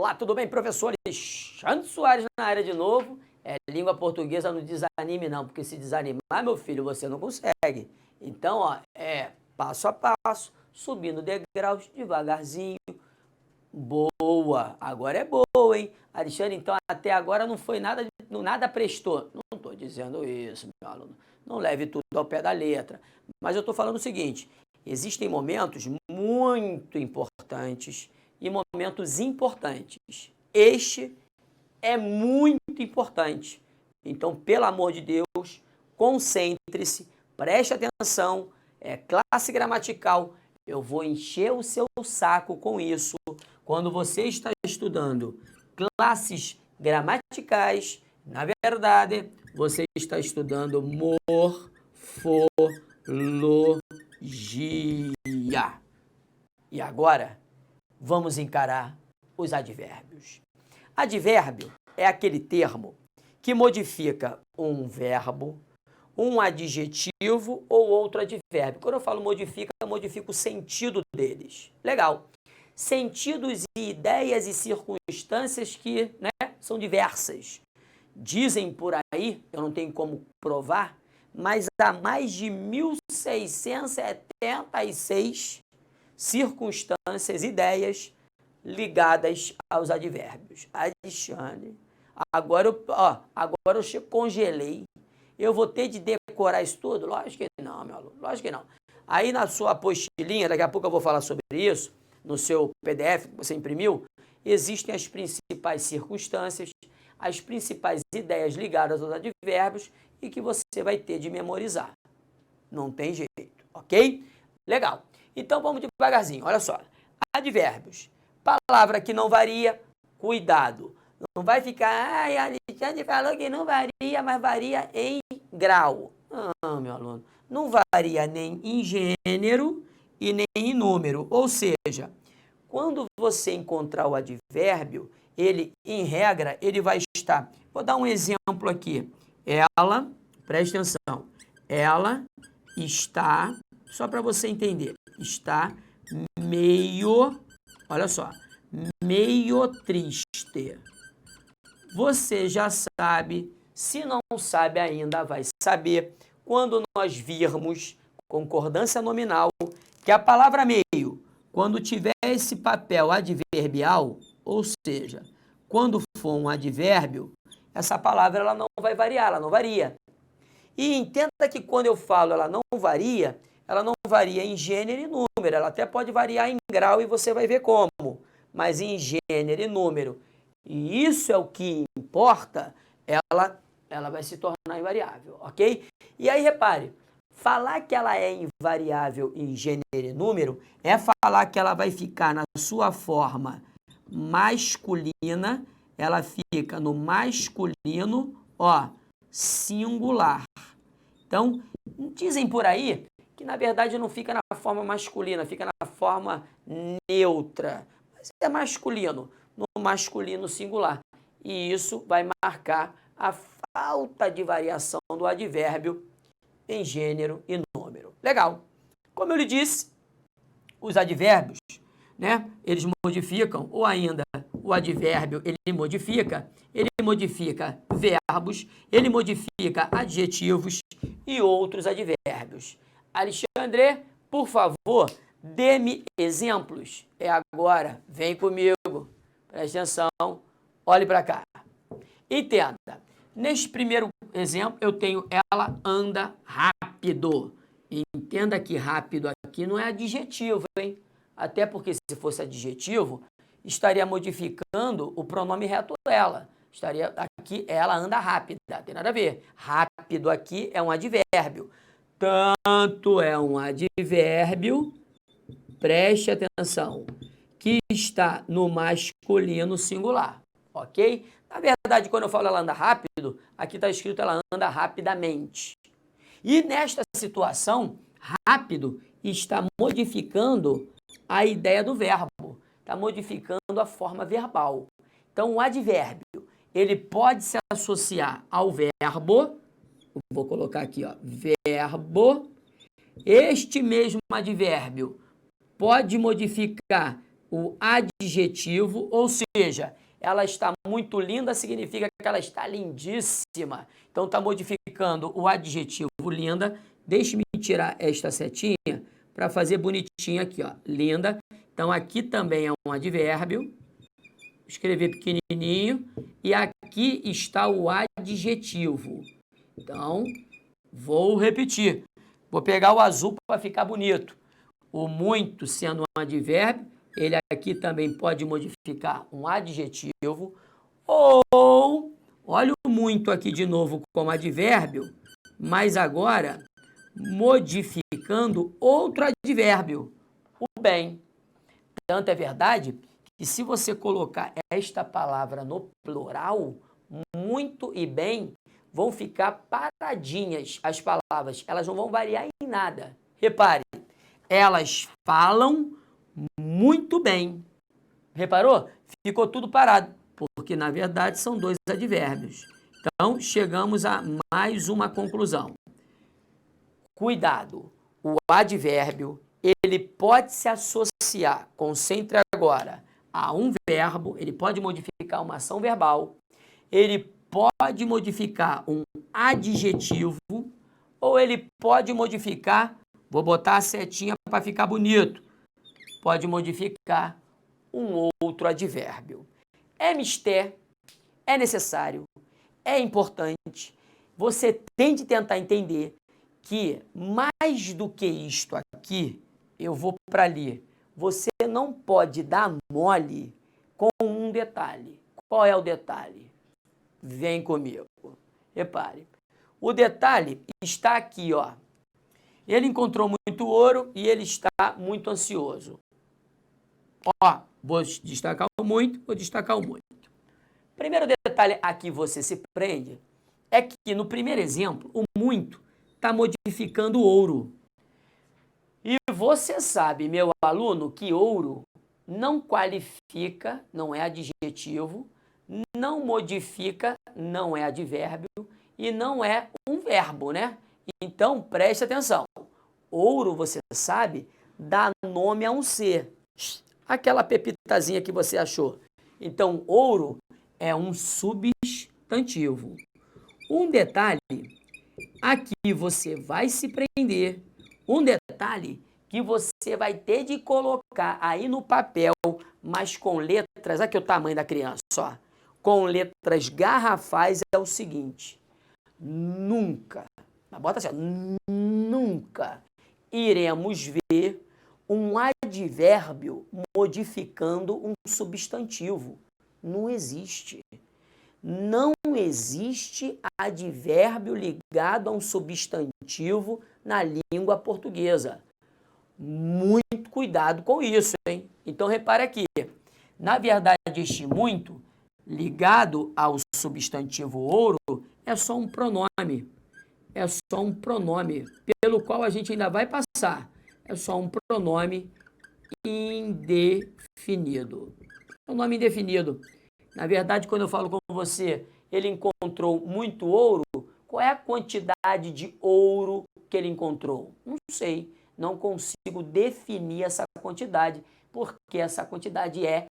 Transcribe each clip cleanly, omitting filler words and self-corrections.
Olá, tudo bem? Professor Alexandre Soares na área de novo. Língua portuguesa não desanime não, porque se desanimar, meu filho, você não consegue. Então, ó, passo a passo, subindo degraus, devagarzinho. Boa, agora é boa, hein? Alexandre, então até agora não foi nada, nada prestou. Não estou dizendo isso, meu aluno. Não leve tudo ao pé da letra. Mas eu estou falando o seguinte, existem momentos muito importantes e momentos importantes. Este é muito importante. Então, pelo amor de Deus, concentre-se, preste atenção, classe gramatical. Eu vou encher o seu saco com isso quando você está estudando classes gramaticais. Na verdade, você está estudando morfologia. E agora, vamos encarar os advérbios. Advérbio é aquele termo que modifica um verbo, um adjetivo ou outro advérbio. Quando eu falo modifica, eu modifico o sentido deles. Legal. Sentidos e ideias e circunstâncias que, são diversas. Dizem por aí, eu não tenho como provar, mas há mais de 1676 circunstâncias, ideias ligadas aos advérbios. Alexandre, agora eu congelei. Eu vou ter de decorar isso tudo? Lógico que não, meu aluno, lógico que não. Aí na sua apostilinha, daqui a pouco eu vou falar sobre isso, no seu PDF que você imprimiu, existem as principais circunstâncias, as principais ideias ligadas aos advérbios e que você vai ter de memorizar. Não tem jeito, ok? Legal. Então vamos devagarzinho, olha só. Advérbios. Palavra que não varia, cuidado. Não vai ficar, Alexandre falou que não varia, mas varia em grau. Não, meu aluno. Não varia nem em gênero e nem em número. Ou seja, quando você encontrar o advérbio, ele, em regra, ele vai estar... Vou dar um exemplo aqui. Ela, preste atenção, ela está, só para você entender, está meio, olha só, meio triste. Você já sabe, se não sabe ainda, vai saber, quando nós virmos concordância nominal, que a palavra meio, quando tiver esse papel adverbial, ou seja, quando for um advérbio, essa palavra ela não vai variar, ela não varia. E entenda que quando eu falo ela não varia em gênero e número, ela até pode variar em grau e você vai ver como, mas em gênero e número, e isso é o que importa, ela vai se tornar invariável, ok? E aí repare, falar que ela é invariável em gênero e número é falar que ela vai ficar na sua forma masculina, ela fica no masculino, singular. Então, dizem por aí que na verdade não fica na forma masculina, fica na forma neutra. Mas é masculino, no masculino singular. E isso vai marcar a falta de variação do advérbio em gênero e número. Legal. Como eu lhe disse, os advérbios, eles modificam, ou ainda o advérbio, ele modifica verbos, ele modifica adjetivos e outros advérbios. Alexandre, por favor, dê-me exemplos. É agora, vem comigo, preste atenção, olhe para cá. Entenda, neste primeiro exemplo eu tenho ela anda rápido. Entenda que rápido aqui não é adjetivo, hein? Até porque se fosse adjetivo, estaria modificando o pronome reto ela. Estaria aqui, ela anda rápida, não tem nada a ver. Rápido aqui é um advérbio. Tanto é um advérbio, preste atenção, que está no masculino singular, ok? Na verdade, quando eu falo ela anda rápido, aqui está escrito ela anda rapidamente. E nesta situação, rápido está modificando a ideia do verbo, está modificando a forma verbal. Então, o advérbio, ele pode se associar ao verbo, vou colocar aqui, verbo, este mesmo advérbio pode modificar o adjetivo, ou seja, ela está muito linda significa que ela está lindíssima. Então está modificando o adjetivo linda. Deixe-me tirar esta setinha para fazer bonitinho aqui, ó, linda. Então aqui também é um advérbio. Escrever pequenininho e aqui está o adjetivo. Então, vou repetir. Vou pegar o azul para ficar bonito. O muito sendo um advérbio, ele aqui também pode modificar um adjetivo. Ou, olha o muito aqui de novo como advérbio, mas agora modificando outro advérbio, o bem. Tanto é verdade que se você colocar esta palavra no plural, muito e bem vão ficar paradinhas as palavras, elas não vão variar em nada. Repare, elas falam muito bem. Reparou? Ficou tudo parado, porque na verdade são dois advérbios. Então, chegamos a mais uma conclusão. Cuidado, o advérbio, ele pode se associar, concentre agora, a um verbo, ele pode modificar uma ação verbal, ele pode modificar um adjetivo, ou ele pode modificar, vou botar a setinha para ficar bonito, pode modificar um outro advérbio. É mister, é necessário, é importante, você tem de tentar entender que mais do que isto aqui, eu vou para ali. Você não pode dar mole com um detalhe. Qual é o detalhe? Vem comigo. Repare. O detalhe está aqui, ó. Ele encontrou muito ouro e ele está muito ansioso. Ó, vou destacar o muito, vou destacar o muito. Primeiro detalhe a que você se prende é que no primeiro exemplo, o muito está modificando o ouro. E você sabe, meu aluno, que ouro não qualifica, não é adjetivo, não modifica, não é advérbio e não é um verbo, né? Então, preste atenção. Ouro, você sabe, dá nome a um ser. Aquela pepitazinha que você achou. Então, ouro é um substantivo. Um detalhe, aqui você vai se prender. Um detalhe que você vai ter de colocar aí no papel, mas com letras, aqui é o tamanho da criança, ó, com letras garrafais é o seguinte: nunca, bota assim, ó, nunca iremos ver um advérbio modificando um substantivo. Não existe. Não existe advérbio ligado a um substantivo na língua portuguesa. Muito cuidado com isso, hein? Então, repare aqui. Na verdade, este muito, ligado ao substantivo ouro, é só um pronome. É só um pronome, pelo qual a gente ainda vai passar. É só um pronome indefinido. É um nome indefinido. Na verdade, quando eu falo com você, ele encontrou muito ouro, qual é a quantidade de ouro que ele encontrou? Não sei, não consigo definir essa quantidade, porque essa quantidade é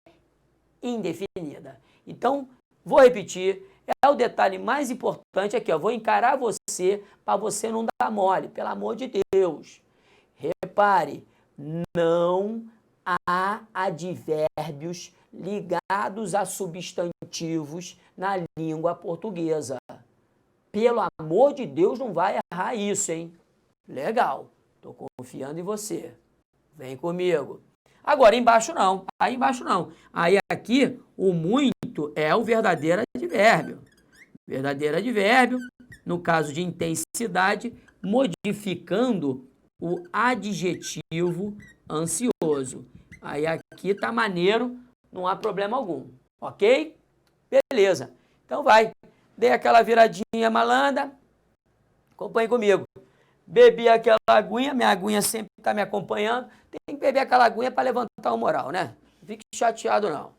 indefinida. Então, vou repetir, é o detalhe mais importante aqui, ó, vou encarar você para você não dar mole, pelo amor de Deus. Repare, não há advérbios ligados a substantivos na língua portuguesa. Pelo amor de Deus, não vai errar isso, hein? Legal, estou confiando em você. Vem comigo. Agora, embaixo não. Aí embaixo não. Aí aqui, o muito é o verdadeiro advérbio. Verdadeiro advérbio, no caso de intensidade, modificando o adjetivo ansioso. Aí aqui tá maneiro, não há problema algum, ok? Beleza, então vai. Dei aquela viradinha malandra, acompanhe comigo. Bebi aquela aguinha, minha aguinha sempre está me acompanhando. Tem que beber aquela aguinha para levantar o moral, né? Não fique chateado não.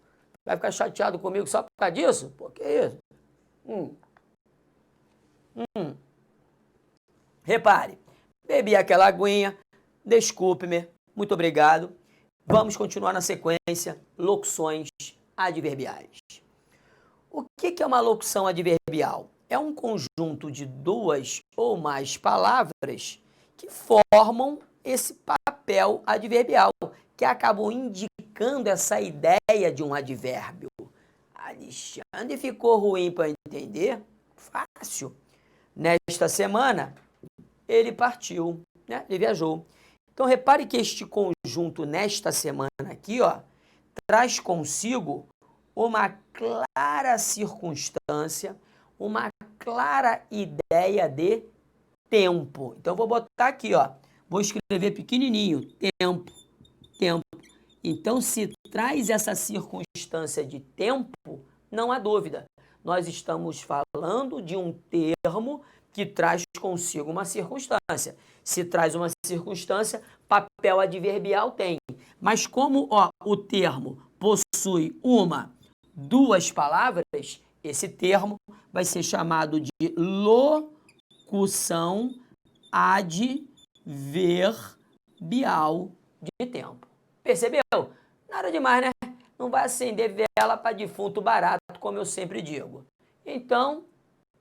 Vai ficar chateado comigo só por causa disso? Pô, que isso? Repare, bebi aquela aguinha, desculpe-me, muito obrigado. Vamos continuar na sequência, locuções adverbiais. O que é uma locução adverbial? É um conjunto de duas ou mais palavras que formam esse papel adverbial, que acabam indicando essa ideia de um advérbio. Alexandre, ficou ruim para entender? Fácil. Nesta semana, ele partiu, né? Ele viajou. Então, repare que este conjunto, nesta semana aqui, ó, traz consigo uma clara circunstância, uma clara ideia de tempo. Então, eu vou botar aqui, ó, vou escrever pequenininho, tempo, tempo. Então, se traz essa circunstância de tempo, não há dúvida. Nós estamos falando de um termo que traz consigo uma circunstância. Se traz uma circunstância, papel adverbial tem. Mas como o termo possui duas palavras, esse termo vai ser chamado de locução adverbial de tempo. Percebeu? Nada demais, né? Não vai acender vela para defunto barato, como eu sempre digo. Então,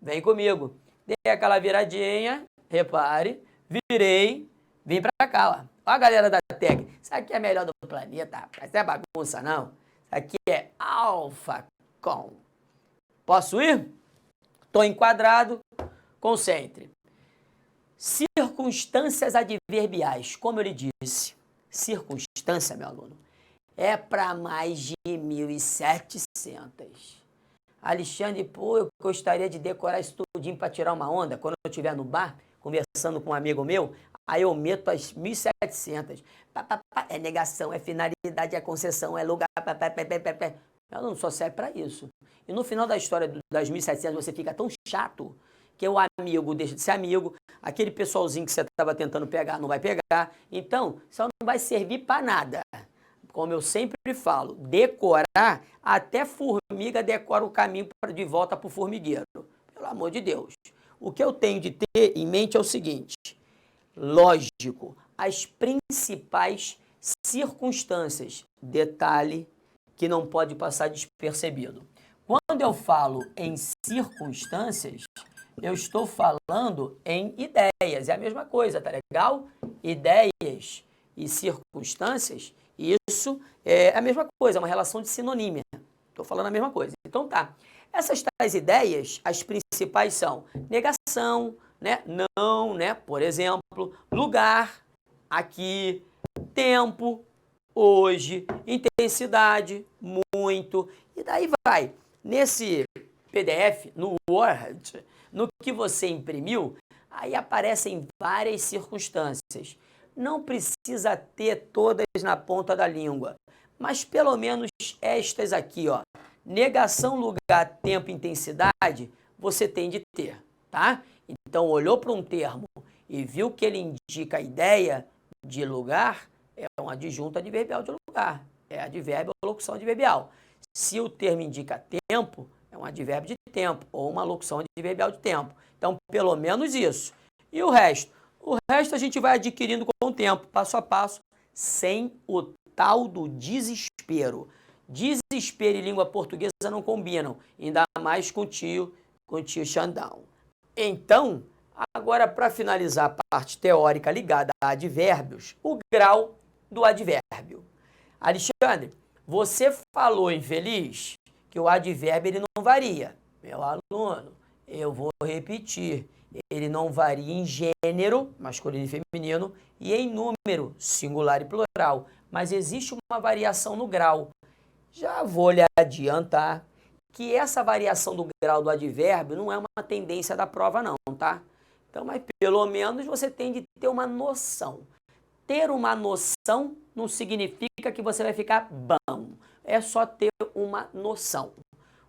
vem comigo. Dei aquela viradinha, repare, virei, vim para cá, ó. Ó a galera da técnica. Isso aqui é melhor do planeta, rapaz. Não é bagunça, não. Isso aqui é AlphaCom. Posso ir? Estou enquadrado. Concentre. Circunstâncias adverbiais. Como eu lhe disse, circunstância, meu aluno, é para mais de 1.700. Alexandre, pô, eu gostaria de decorar isso tudinho para tirar uma onda. Quando eu estiver no bar, conversando com um amigo meu, aí eu meto as 1.700. É negação, é finalidade, é concessão, é lugar. Eu não só serve para isso. E no final da história das 1.700 você fica tão chato que o amigo deixa de ser amigo, aquele pessoalzinho que você estava tentando pegar não vai pegar. Então, isso não vai servir para nada. Como eu sempre falo, decorar, até formiga decora o caminho de volta para o formigueiro. Pelo amor de Deus. O que eu tenho de ter em mente é o seguinte: lógico, as principais circunstâncias, detalhe que não pode passar despercebido. Quando eu falo em circunstâncias, eu estou falando em ideias. É a mesma coisa, tá legal? Ideias e circunstâncias, isso é a mesma coisa, é uma relação de sinonímia. Estou falando a mesma coisa. Então tá. Essas tais ideias, as principais são negação, né? Não, né? Por exemplo, lugar, aqui, tempo, hoje, intensidade, muito, e daí vai. Nesse PDF, no Word, no que você imprimiu, aí aparecem várias circunstâncias. Não precisa ter todas na ponta da língua, mas pelo menos estas aqui, ó. Negação, lugar, tempo, intensidade, você tem de ter, tá? Então, olhou para um termo e viu que ele indica a ideia de lugar, é um adjunto adverbial de lugar. É advérbio ou locução adverbial. Se o termo indica tempo, é um advérbio de tempo ou uma locução adverbial de tempo. Então, pelo menos isso. E o resto? O resto a gente vai adquirindo com o tempo, passo a passo, sem o tal do desespero. Desespero e língua portuguesa não combinam, ainda mais com o tio Xandão. Então, agora para finalizar a parte teórica ligada a advérbios, o grau do advérbio. Alexandre, você falou, infeliz, que o advérbio ele não varia. Meu aluno, eu vou repetir. Ele não varia em gênero, masculino e feminino, e em número, singular e plural. Mas existe uma variação no grau. Já vou lhe adiantar que essa variação do grau do advérbio não é uma tendência da prova não, tá? Então, mas pelo menos você tem de ter uma noção. Ter uma noção não significa que você vai ficar bom. É só ter uma noção.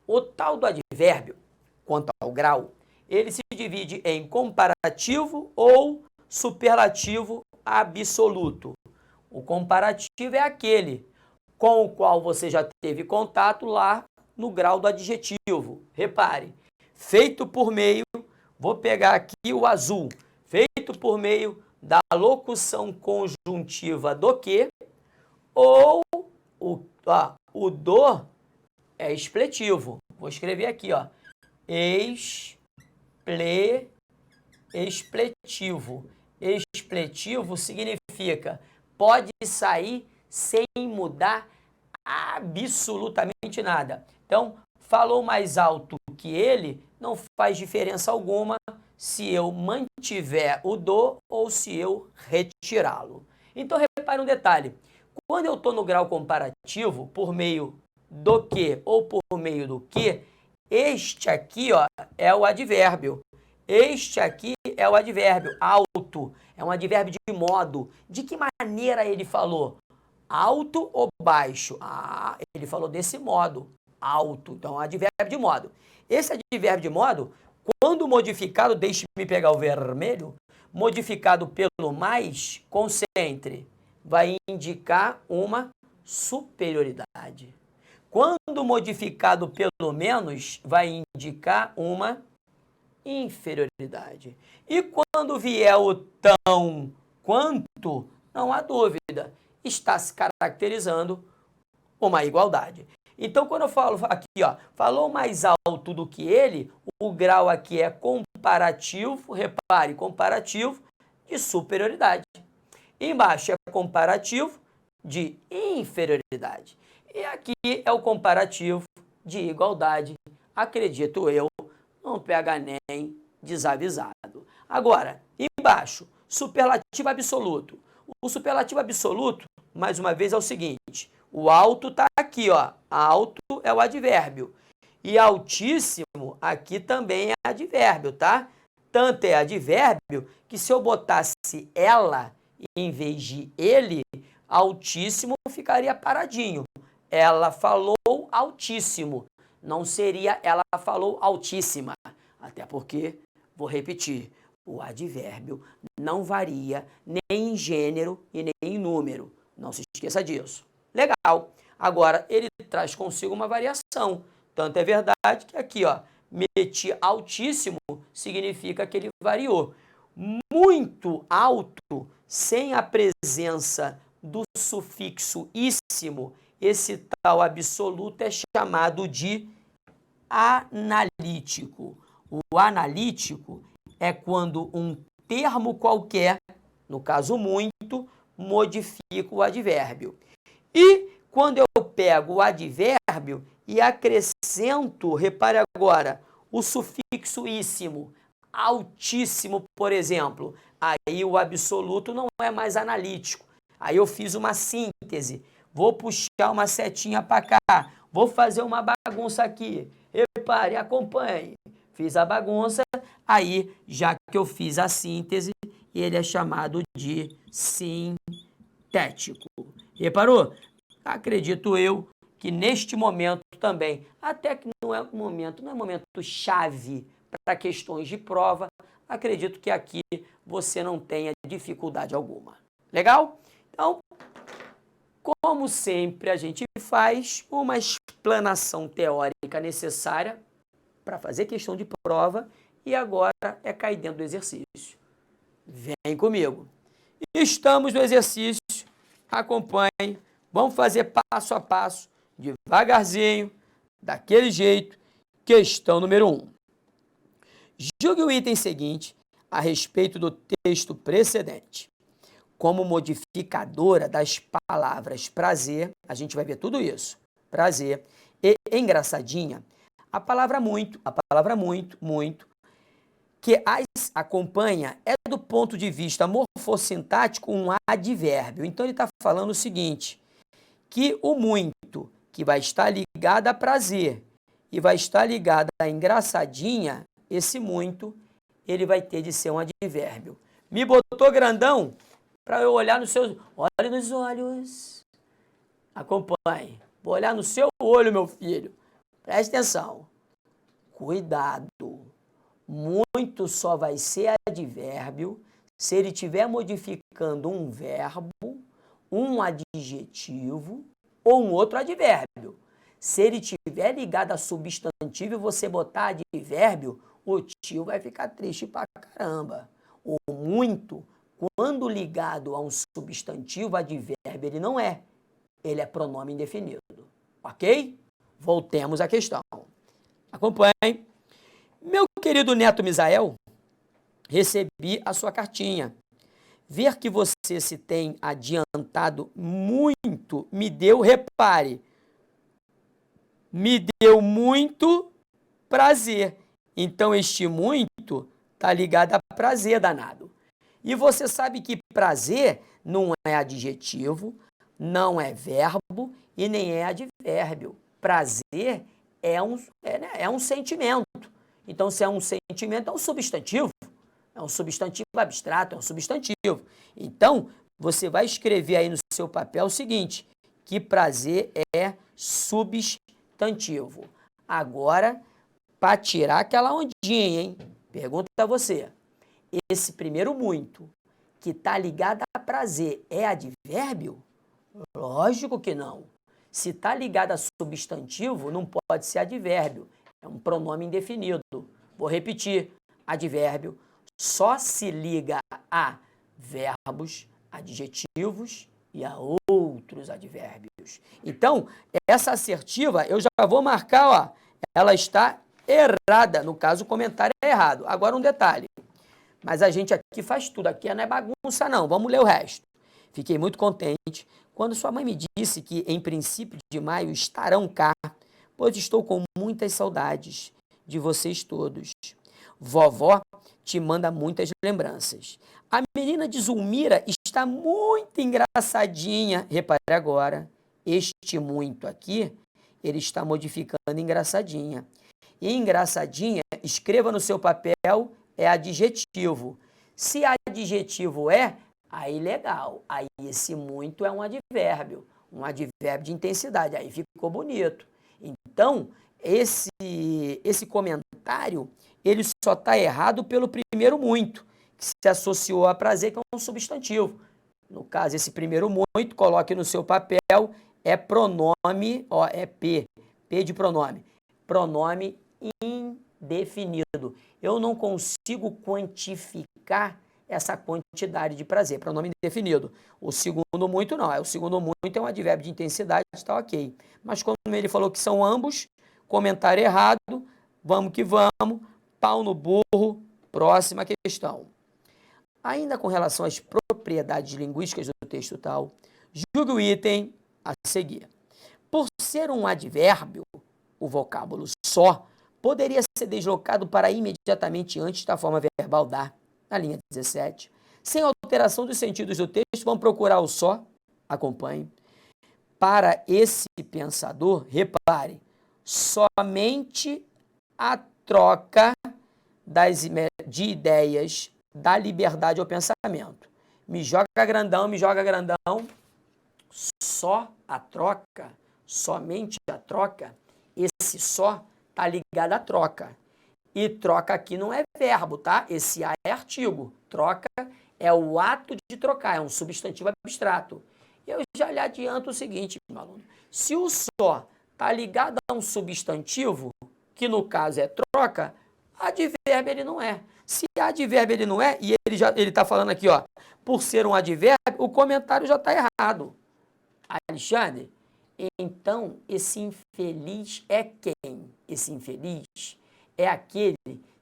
O tal do advérbio, quanto ao grau, ele se divide em comparativo ou superlativo absoluto. O comparativo é aquele com o qual você já teve contato lá no grau do adjetivo. Repare, feito por meio, vou pegar aqui o azul, feito por meio da locução conjuntiva do que, ou o do é expletivo. Vou escrever aqui, ó, expletivo. Expletivo significa pode sair sem mudar absolutamente nada. Então, falou mais alto que ele, não faz diferença alguma se eu mantiver o do ou se eu retirá-lo. Então, repare um detalhe. Quando eu estou no grau comparativo, por meio do que ou por meio do que, este aqui, ó, é o advérbio. Este aqui é o advérbio, alto. É um advérbio de modo. De que maneira ele falou? Alto ou baixo? Ah, ele falou desse modo, alto. Então, é um advérbio de modo. Esse advérbio de modo, quando modificado, deixe-me pegar o vermelho, modificado pelo mais, concentre, vai indicar uma superioridade. Quando modificado pelo menos, vai indicar uma inferioridade. E quando vier o tão quanto, não há dúvida, está se caracterizando uma igualdade. Então, quando eu falo aqui, ó, falou mais alto do que ele, o grau aqui é comparativo, repare, comparativo de superioridade. Embaixo é comparativo de inferioridade. E aqui é o comparativo de igualdade, acredito eu, não pega nem desavisado. Agora, embaixo, superlativo absoluto. O superlativo absoluto, mais uma vez, é o seguinte, o alto está aqui, ó, alto é o advérbio, e altíssimo aqui também é advérbio, tá? Tanto é advérbio que se eu botasse ela em vez de ele, altíssimo ficaria paradinho. Ela falou altíssimo, não seria ela falou altíssima. Até porque, vou repetir, o advérbio não varia nem em gênero e nem em número. Não se esqueça disso. Legal. Agora, ele traz consigo uma variação. Tanto é verdade que aqui, ó, meti altíssimo significa que ele variou. Muito alto, sem a presença do sufixo íssimo, esse tal absoluto é chamado de analítico. O analítico é quando um termo qualquer, no caso muito, modifica o advérbio. E quando eu pego o advérbio e acrescento, repare agora, o sufixo íssimo, altíssimo, por exemplo, aí o absoluto não é mais analítico. Aí eu fiz uma síntese, vou puxar uma setinha para cá, vou fazer uma bagunça aqui. Repare, acompanhe. Fiz a bagunça, aí já que eu fiz a síntese, ele é chamado de sintético. Reparou? Acredito eu que neste momento também, até que não é momento chave para questões de prova, acredito que aqui você não tenha dificuldade alguma. Legal? Então, como sempre a gente faz uma explanação teórica necessária para fazer questão de prova e agora é cair dentro do exercício. Vem comigo. Estamos no exercício, acompanhe, vamos fazer passo a passo, devagarzinho, daquele jeito. Questão número 1. Julgue o item seguinte a respeito do texto precedente. Como modificadora das palavras prazer, a gente vai ver tudo isso, prazer, e engraçadinha, a palavra muito, que as acompanha é do ponto de vista morfossintático um advérbio. Então ele está falando o seguinte, que o muito, que vai estar ligado a prazer e vai estar ligado a engraçadinha, esse muito, ele vai ter de ser um advérbio. Me botou grandão? Para eu olhar nos seus... Olhe nos olhos. Acompanhe. Vou olhar no seu olho, meu filho. Preste atenção. Cuidado. Muito só vai ser advérbio se ele estiver modificando um verbo, um adjetivo ou um outro advérbio. Se ele estiver ligado a substantivo e você botar advérbio, o tio vai ficar triste pra caramba. O muito... Quando ligado a um substantivo, advérbio, ele não é. ele é pronome indefinido. Ok? Voltemos à questão. Acompanhe. Meu querido neto Misael, recebi a sua cartinha. Ver que você se tem adiantado muito me deu, repare, me deu muito prazer. Então, este muito está ligado a prazer, danado. E você sabe que prazer não é adjetivo, não é verbo e nem é advérbio. Prazer é um sentimento. Então, se é um sentimento, é um substantivo. É um substantivo abstrato, é um substantivo. Então, você vai escrever aí no seu papel o seguinte, que prazer é substantivo. Agora, para tirar aquela ondinha, hein? Pergunta a você. Esse primeiro muito, que está ligado a prazer, é advérbio? Lógico que não. Se está ligado a substantivo, não pode ser advérbio. É um pronome indefinido. Vou repetir. Advérbio só se liga a verbos, adjetivos e a outros advérbios. Então, essa assertiva, eu já vou marcar, ó, ela está errada. No caso, o comentário é errado. Agora um detalhe. Mas a gente aqui faz tudo. Aqui não é bagunça, não. Vamos ler o resto. Fiquei muito contente quando sua mãe me disse que em princípio de maio estarão cá, pois estou com muitas saudades de vocês todos. Vovó te manda muitas lembranças. A menina de Zulmira está muito engraçadinha. Repare agora, este muito aqui, ele está modificando engraçadinha. E engraçadinha, escreva no seu papel, é adjetivo. Se adjetivo é, aí legal. Aí esse muito é um advérbio de intensidade. Aí ficou bonito. Então, esse comentário, ele só está errado pelo primeiro muito, que se associou a prazer, que é um substantivo. No caso, esse primeiro muito, coloque no seu papel, é pronome, ó, é P de pronome. Pronome indefinido. Eu não consigo quantificar essa quantidade de prazer, pronome indefinido. O segundo muito não, o segundo muito é um advérbio de intensidade, está ok. Mas como ele falou que são ambos, comentário errado, vamos que vamos, pau no burro, próxima questão. Ainda com relação às propriedades linguísticas do texto tal, julgue o item a seguir. Por ser um advérbio, o vocábulo só poderia ser deslocado para imediatamente antes da forma verbal dar, na linha 17. Sem alteração dos sentidos do texto, vamos procurar o só, acompanhe. Para esse pensador, repare, somente a troca de ideias dá liberdade ao pensamento. Me joga grandão, só a troca, somente a troca, esse só está ligado à troca. E troca aqui não é verbo, tá? Esse a é artigo. Troca é o ato de trocar, é um substantivo abstrato. Eu já lhe adianto o seguinte, meu aluno. Se o só está ligado a um substantivo, que no caso é troca, advérbio ele não é. Se advérbio ele não é, e ele está falando aqui, ó, por ser um advérbio, o comentário já está errado. Alexandre, então esse infeliz é quem? Esse infeliz é aquele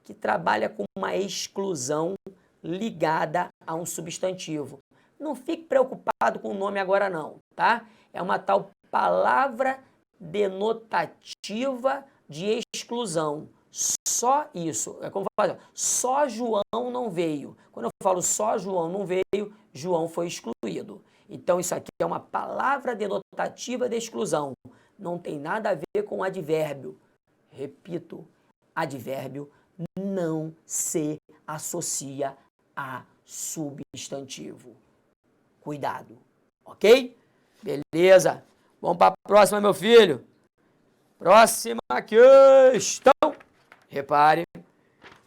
que trabalha com uma exclusão ligada a um substantivo. Não fique preocupado com o nome agora não, tá? É uma tal palavra denotativa de exclusão. Só isso. É como falar, só João não veio. Quando eu falo só João não veio, João foi excluído. Então isso aqui é uma palavra denotativa de exclusão. Não tem nada a ver com advérbio. Repito, advérbio não se associa a substantivo. Cuidado, ok? Beleza. Vamos para a próxima, meu filho. Próxima questão. Repare,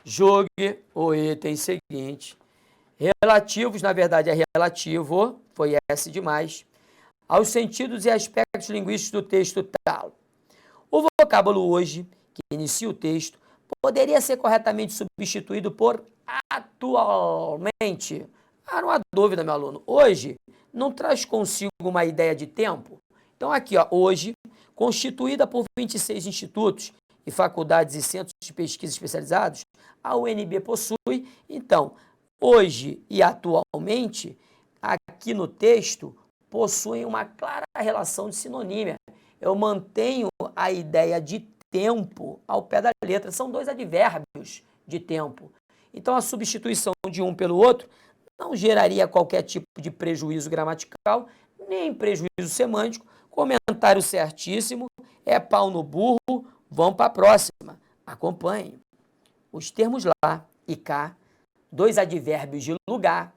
jogue o item seguinte. Relativos, na verdade, é relativo, foi S demais, aos sentidos e aspectos linguísticos do texto tal. O vocábulo hoje, que inicia o texto, poderia ser corretamente substituído por atualmente. Não há dúvida, meu aluno. Hoje não traz consigo uma ideia de tempo. Então aqui, ó, hoje, constituída por 26 institutos e faculdades e centros de pesquisa especializados, a UNB possui, então, hoje e atualmente, aqui no texto, possuem uma clara relação de sinonímia. Eu mantenho a ideia de tempo ao pé da letra. São dois advérbios de tempo. Então, a substituição de um pelo outro não geraria qualquer tipo de prejuízo gramatical, nem prejuízo semântico. Comentário certíssimo, é pau no burro, vamos para a próxima. Acompanhe. Os termos lá e cá, dois advérbios de lugar,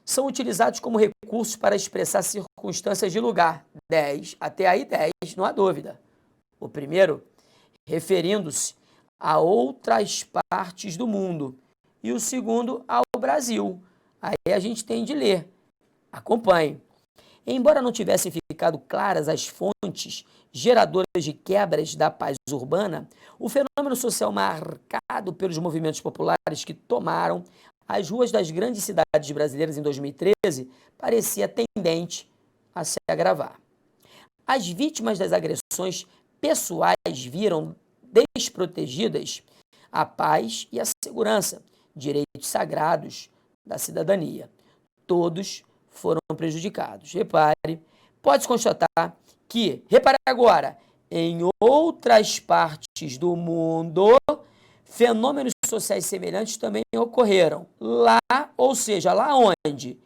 são utilizados como recursos para expressar circunstâncias de lugar. 10, até aí 10, não há dúvida. O primeiro, referindo-se a outras partes do mundo. E o segundo, ao Brasil. Aí a gente tem de ler. Acompanhe. Embora não tivessem ficado claras as fontes geradoras de quebras da paz urbana, o fenômeno social marcado pelos movimentos populares que tomaram as ruas das grandes cidades brasileiras em 2013 parecia tendente a se agravar. As vítimas das agressões pessoais viram desprotegidas a paz e a segurança, direitos sagrados da cidadania. Todos foram prejudicados. Repare, pode-se constatar que, repare agora, em outras partes do mundo, fenômenos sociais semelhantes também ocorreram. Lá, ou seja, lá onde?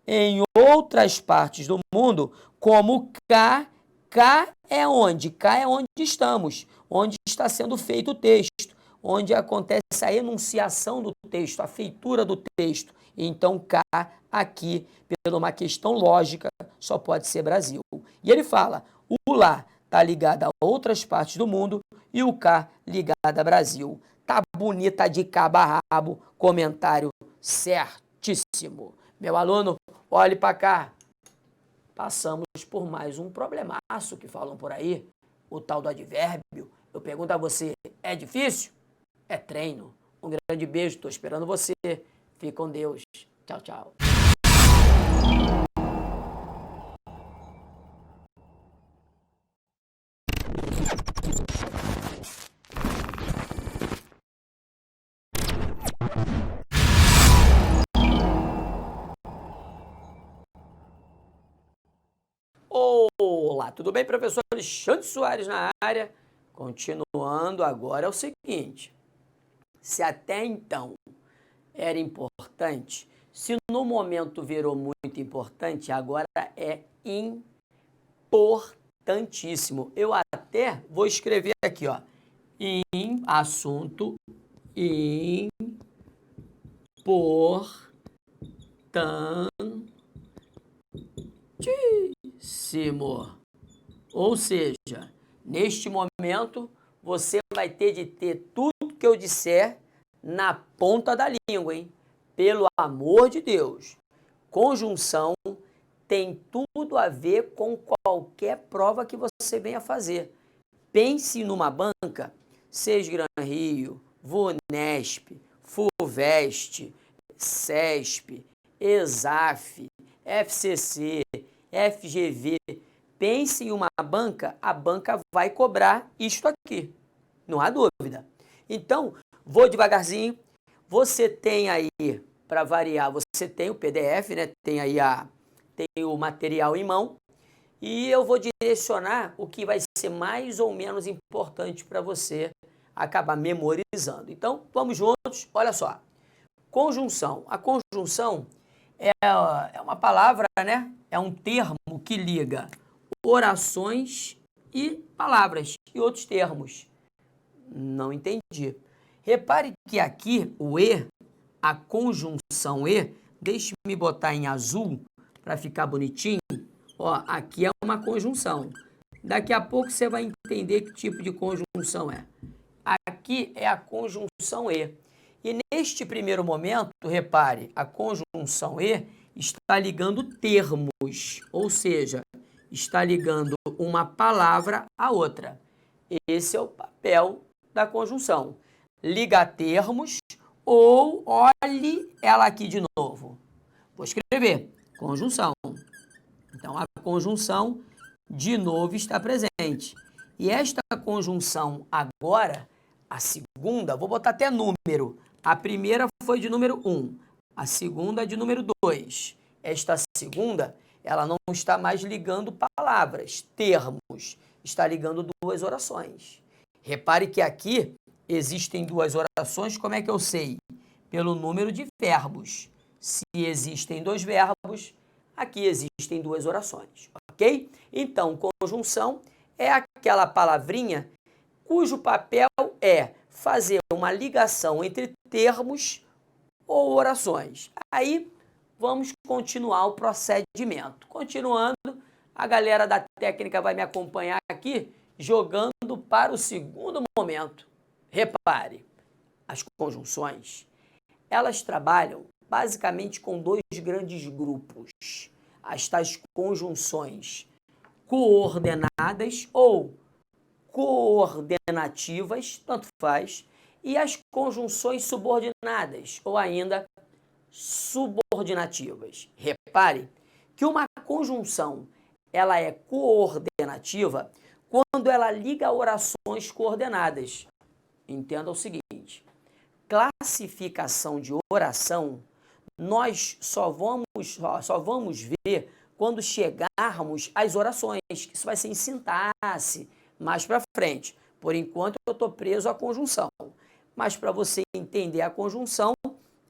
Em outras partes do mundo, como cá, cá é onde? Cá é onde estamos, onde está sendo feito o texto, onde acontece a enunciação do texto, a feitura do texto. Então, cá, aqui, por uma questão lógica, só pode ser Brasil. E ele fala, o lá está ligado a outras partes do mundo e o cá ligado a Brasil. Tá bonita de cabo a rabo, comentário certíssimo. Meu aluno, olhe para cá. Passamos por mais um problemaço que falam por aí, o tal do advérbio. Eu pergunto a você, é difícil? É treino. Um grande beijo, estou esperando você. Fique com Deus. Tchau, tchau. Olá, tudo bem, professor Alexandre Soares na área? Continuando agora é o seguinte, se até então era importante, se no momento virou muito importante, agora é importantíssimo. Eu até vou escrever aqui, ó, assunto importantíssimo. Ou seja, neste momento, você vai ter de ter tudo que eu disser na ponta da língua, hein? Pelo amor de Deus. Conjunção tem tudo a ver com qualquer prova que você venha fazer. Pense numa banca, Sesgran Rio, VUNESP, FUVEST, CESP, ESAF, FCC, FGV. Pense em uma banca, a banca vai cobrar isto aqui, não há dúvida. Então, vou devagarzinho, você tem aí, para variar, você tem o PDF, né? Tem aí tem o material em mão, e eu vou direcionar o que vai ser mais ou menos importante para você acabar memorizando. Então, vamos juntos, olha só. Conjunção. A conjunção é uma palavra, né? É um termo que liga orações e palavras e outros termos. Não entendi. Repare que aqui o E, a conjunção E, deixe-me botar em azul para ficar bonitinho. Ó, aqui é uma conjunção. Daqui a pouco você vai entender que tipo de conjunção é. Aqui é a conjunção E. E neste primeiro momento, repare, a conjunção E está ligando termos, ou seja, está ligando uma palavra à outra. Esse é o papel da conjunção. Ligar termos ou olhe ela aqui de novo. Vou escrever conjunção. Então, a conjunção de novo está presente. E esta conjunção agora, a segunda, vou botar até número. A primeira foi de número 1, a segunda de número 2. Esta segunda, ela não está mais ligando palavras, termos, está ligando duas orações. Repare que aqui existem duas orações, como é que eu sei? Pelo número de verbos. Se existem dois verbos, aqui existem duas orações, ok? Então, conjunção é aquela palavrinha cujo papel é fazer uma ligação entre termos ou orações. Aí, vamos continuar o procedimento. Continuando, a galera da técnica vai me acompanhar aqui, jogando para o segundo momento. Repare, as conjunções, elas trabalham basicamente com dois grandes grupos. As tais conjunções coordenadas ou coordenativas, tanto faz, e as conjunções subordinadas ou ainda subordinativas. Repare que uma conjunção ela é coordenativa quando ela liga orações coordenadas. Entenda o seguinte, classificação de oração, nós só vamos ver quando chegarmos às orações. Isso vai ser em sintaxe, mais para frente. Por enquanto, eu estou preso à conjunção. Mas para você entender a conjunção,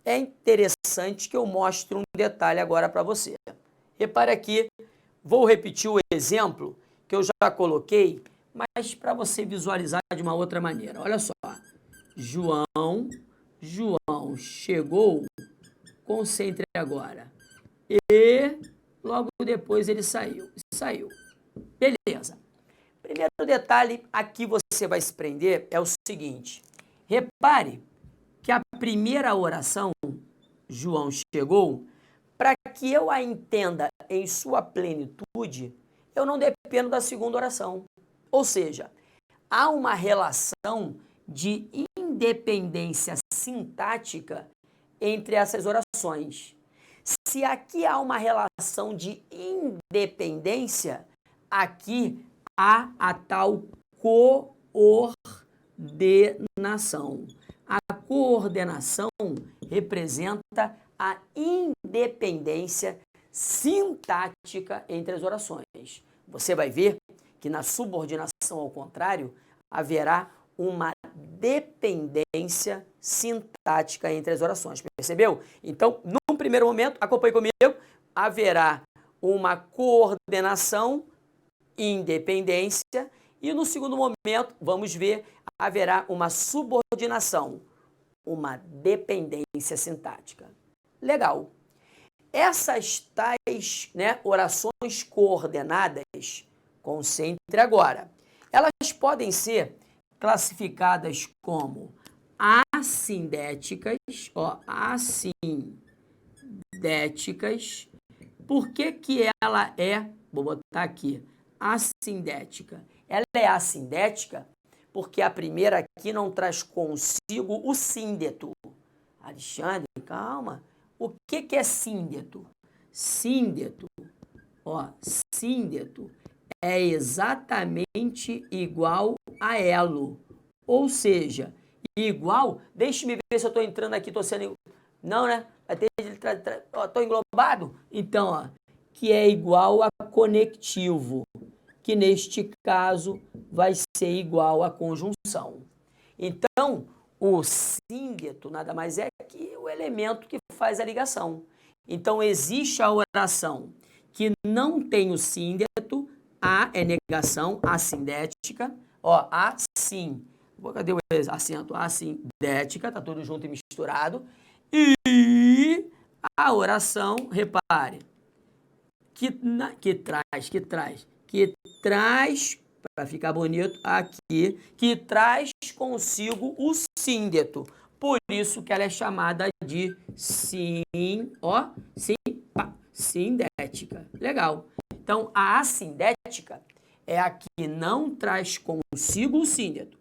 é interessante que eu mostre um detalhe agora para você. Repare aqui, vou repetir o exemplo que eu já coloquei, mas para você visualizar de uma outra maneira. Olha só, João chegou, concentre agora, e logo depois ele saiu. Beleza. Primeiro detalhe aqui você vai se prender é o seguinte, repare que a primeira oração, João chegou, para que eu a entenda em sua plenitude, eu não dependo da segunda oração. Ou seja, há uma relação de independência sintática entre essas orações. Se aqui há uma relação de independência, aqui há a tal coordenação. A coordenação representa a independência sintática entre as orações. Você vai ver que na subordinação ao contrário, haverá uma dependência sintática entre as orações. Percebeu? Então, num primeiro momento, acompanhe comigo, haverá uma coordenação, independência, e no segundo momento, vamos ver, haverá uma subordinação, uma dependência sintática. Legal. Essas tais orações coordenadas, concentre agora, elas podem ser classificadas como assindéticas, assindéticas. Por que ela é, vou botar aqui, assindética? Ela é assindética porque a primeira aqui não traz consigo o síndeto. Alexandre, calma. O que é síndeto? Síndeto, síndeto é exatamente igual a elo. Ou seja, igual, deixe-me ver se eu estou entrando aqui, estou sendo... Não, né? Estou englobado? Então, que é igual a conectivo, que neste caso vai ser igual a conjunção. Então, o síndeto nada mais é que o elemento que faz a ligação. Então, existe a oração que não tem o síndeto, a é negação, assindética, assim, cadê o acento? Assindética, tá tudo junto e misturado. E a oração, repare, que traz, para ficar bonito aqui, que traz consigo o síndeto. Por isso que ela é chamada de sindética. Legal. Então, a assindética é a que não traz consigo o síndeto.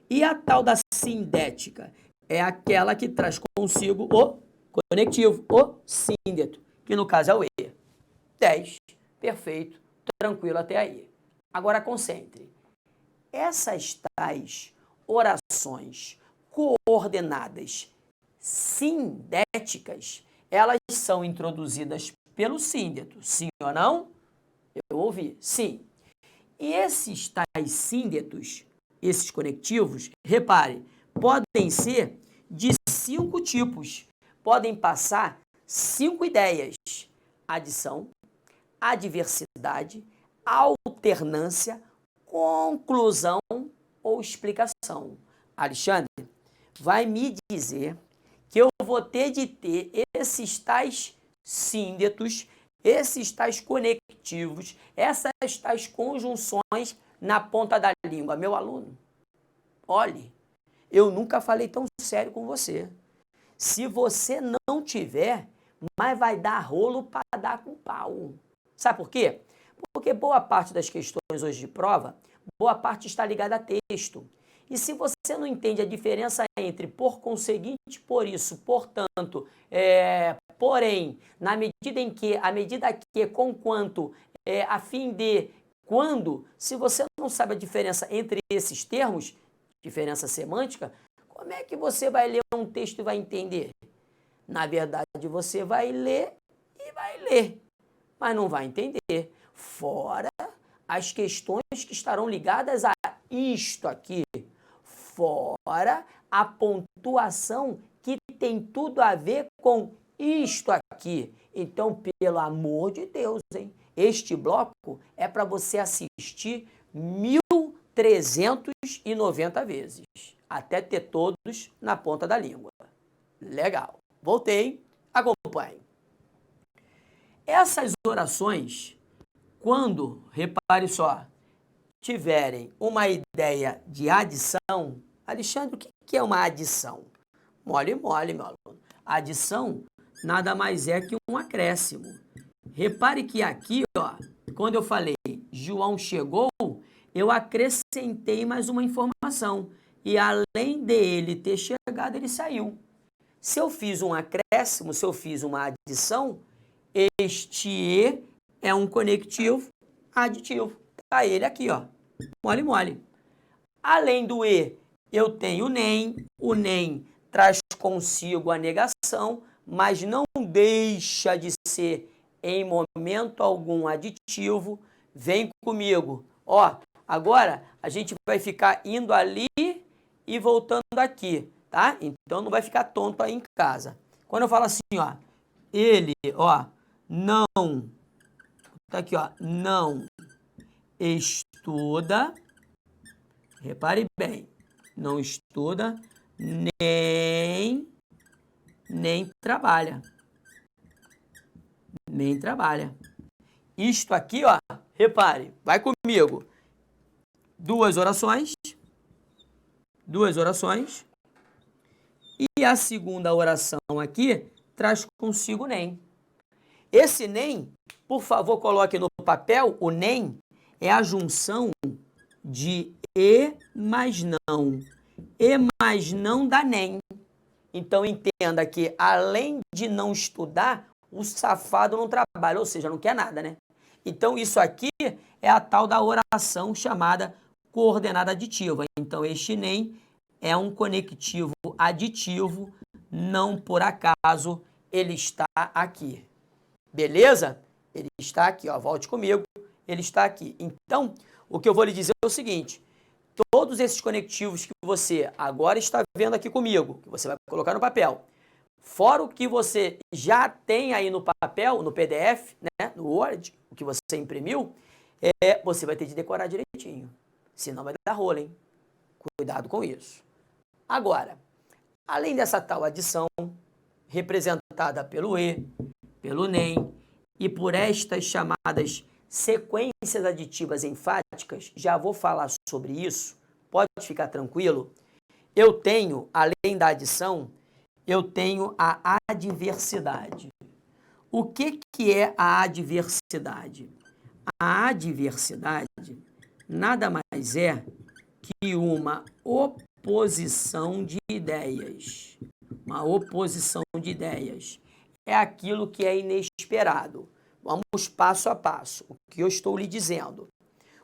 E a tal da sindética é aquela que traz consigo o conectivo, o síndeto, que no caso é o E. 10. Perfeito. Tranquilo até aí. Agora concentre. Essas tais orações coordenadas sindéticas, elas são introduzidas pelo síndeto, sim ou não? Eu ouvi, sim. E esses tais síndetos, esses conectivos, repare, podem ser de 5 tipos, podem passar 5 ideias: adição, adversidade, alternância, conclusão ou explicação. Alexandre, vai me dizer que eu vou ter de ter esses tais síndetos, esses tais conectivos, essas tais conjunções na ponta da língua. Meu aluno, olhe, eu nunca falei tão sério com você. Se você não tiver, mas vai dar rolo para dar com pau. Sabe por quê? Porque boa parte das questões hoje de prova, boa parte está ligada a texto. E se você não entende a diferença entre por conseguinte, por isso, portanto, porém, na medida em que, a medida que, com quanto, a fim de, quando, se você não sabe a diferença entre esses termos, diferença semântica, como é que você vai ler um texto e vai entender? Na verdade, você vai ler e vai ler, mas não vai entender. Fora as questões que estarão ligadas a isto aqui. Fora a pontuação que tem tudo a ver com isto aqui. Então, pelo amor de Deus, hein? Este bloco é para você assistir 1.390 vezes, até ter todos na ponta da língua. Legal. Voltei. Acompanhe. Essas orações, quando, repare só, tiverem uma ideia de adição, Alexandre, o que é uma adição? Mole, mole, meu aluno. Adição nada mais é que um acréscimo. Repare que aqui, ó, quando eu falei João chegou, eu acrescentei mais uma informação. E além dele ter chegado, ele saiu. Se eu fiz um acréscimo, se eu fiz uma adição, este E é um conectivo aditivo. Tá ele aqui, ó. Mole, mole. Além do E, eu tenho o nem traz consigo a negação, mas não deixa de ser em momento algum aditivo. Vem comigo. Ó, agora a gente vai ficar indo ali e voltando aqui, tá? Então não vai ficar tonto aí em casa. Quando eu falo assim, ó, ele, ó, não, tá aqui, ó, não estuda, repare bem, não estuda nem trabalha. Nem trabalha. Isto aqui, ó, repare, vai comigo. Duas orações. E a segunda oração aqui traz consigo nem. Esse nem, por favor, coloque no papel, o nem é a junção de e mais não. E mais não dá nem. Então entenda que além de não estudar, o safado não trabalha, ou seja, não quer nada, né? Então isso aqui é a tal da oração chamada coordenada aditiva. Então este nem é um conectivo aditivo, não por acaso ele está aqui. Beleza? Ele está aqui, ó, volte comigo, ele está aqui. Então, o que eu vou lhe dizer é o seguinte: todos esses conectivos que você agora está vendo aqui comigo, que você vai colocar no papel, fora o que você já tem aí no papel, no PDF, né, no Word, o que você imprimiu, você vai ter de decorar direitinho. Senão vai dar rolo, hein? Cuidado com isso. Agora, além dessa tal adição, representada pelo E, pelo nem, e por estas chamadas sequências aditivas enfáticas, já vou falar sobre isso, pode ficar tranquilo. Eu tenho, além da adição, eu tenho a adversidade. O que é a adversidade? A adversidade nada mais é que uma oposição de ideias. Uma oposição de ideias. É aquilo que é inesperado. Vamos passo a passo. O que eu estou lhe dizendo?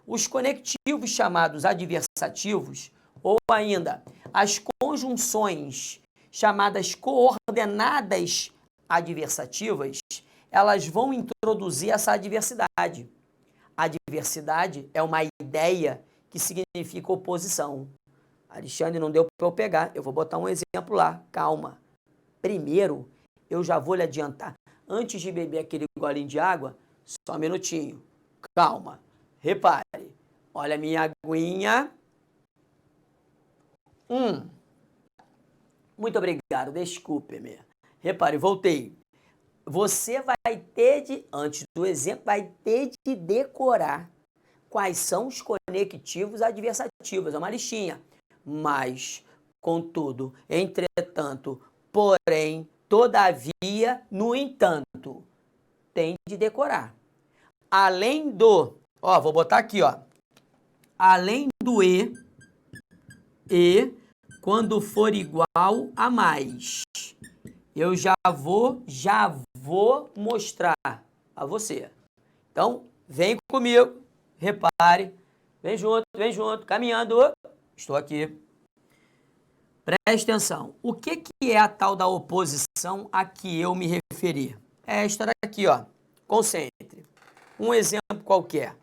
Os conectivos chamados adversativos, ou ainda as conjunções chamadas coordenadas adversativas, elas vão introduzir essa adversidade. A adversidade é uma ideia que significa oposição. Alexandre, não deu para eu pegar. Eu vou botar um exemplo lá. Calma. Primeiro, eu já vou lhe adiantar. Antes de beber aquele golinho de água, só um minutinho. Calma. Repare. Olha a minha aguinha. Muito obrigado. Desculpe-me. Repare, voltei. Você vai ter de, antes do exemplo, vai ter de decorar quais são os conectivos adversativos. É uma listinha. Mas, contudo, entretanto, porém, todavia, no entanto, tem de decorar. Além do, vou botar aqui, além do e, quando for igual a mais. Eu já vou mostrar a você. Então, vem comigo, repare, vem junto, caminhando. Estou aqui. Preste atenção. O que é a tal da oposição a que eu me referi? É esta daqui, Concentre. Um exemplo qualquer.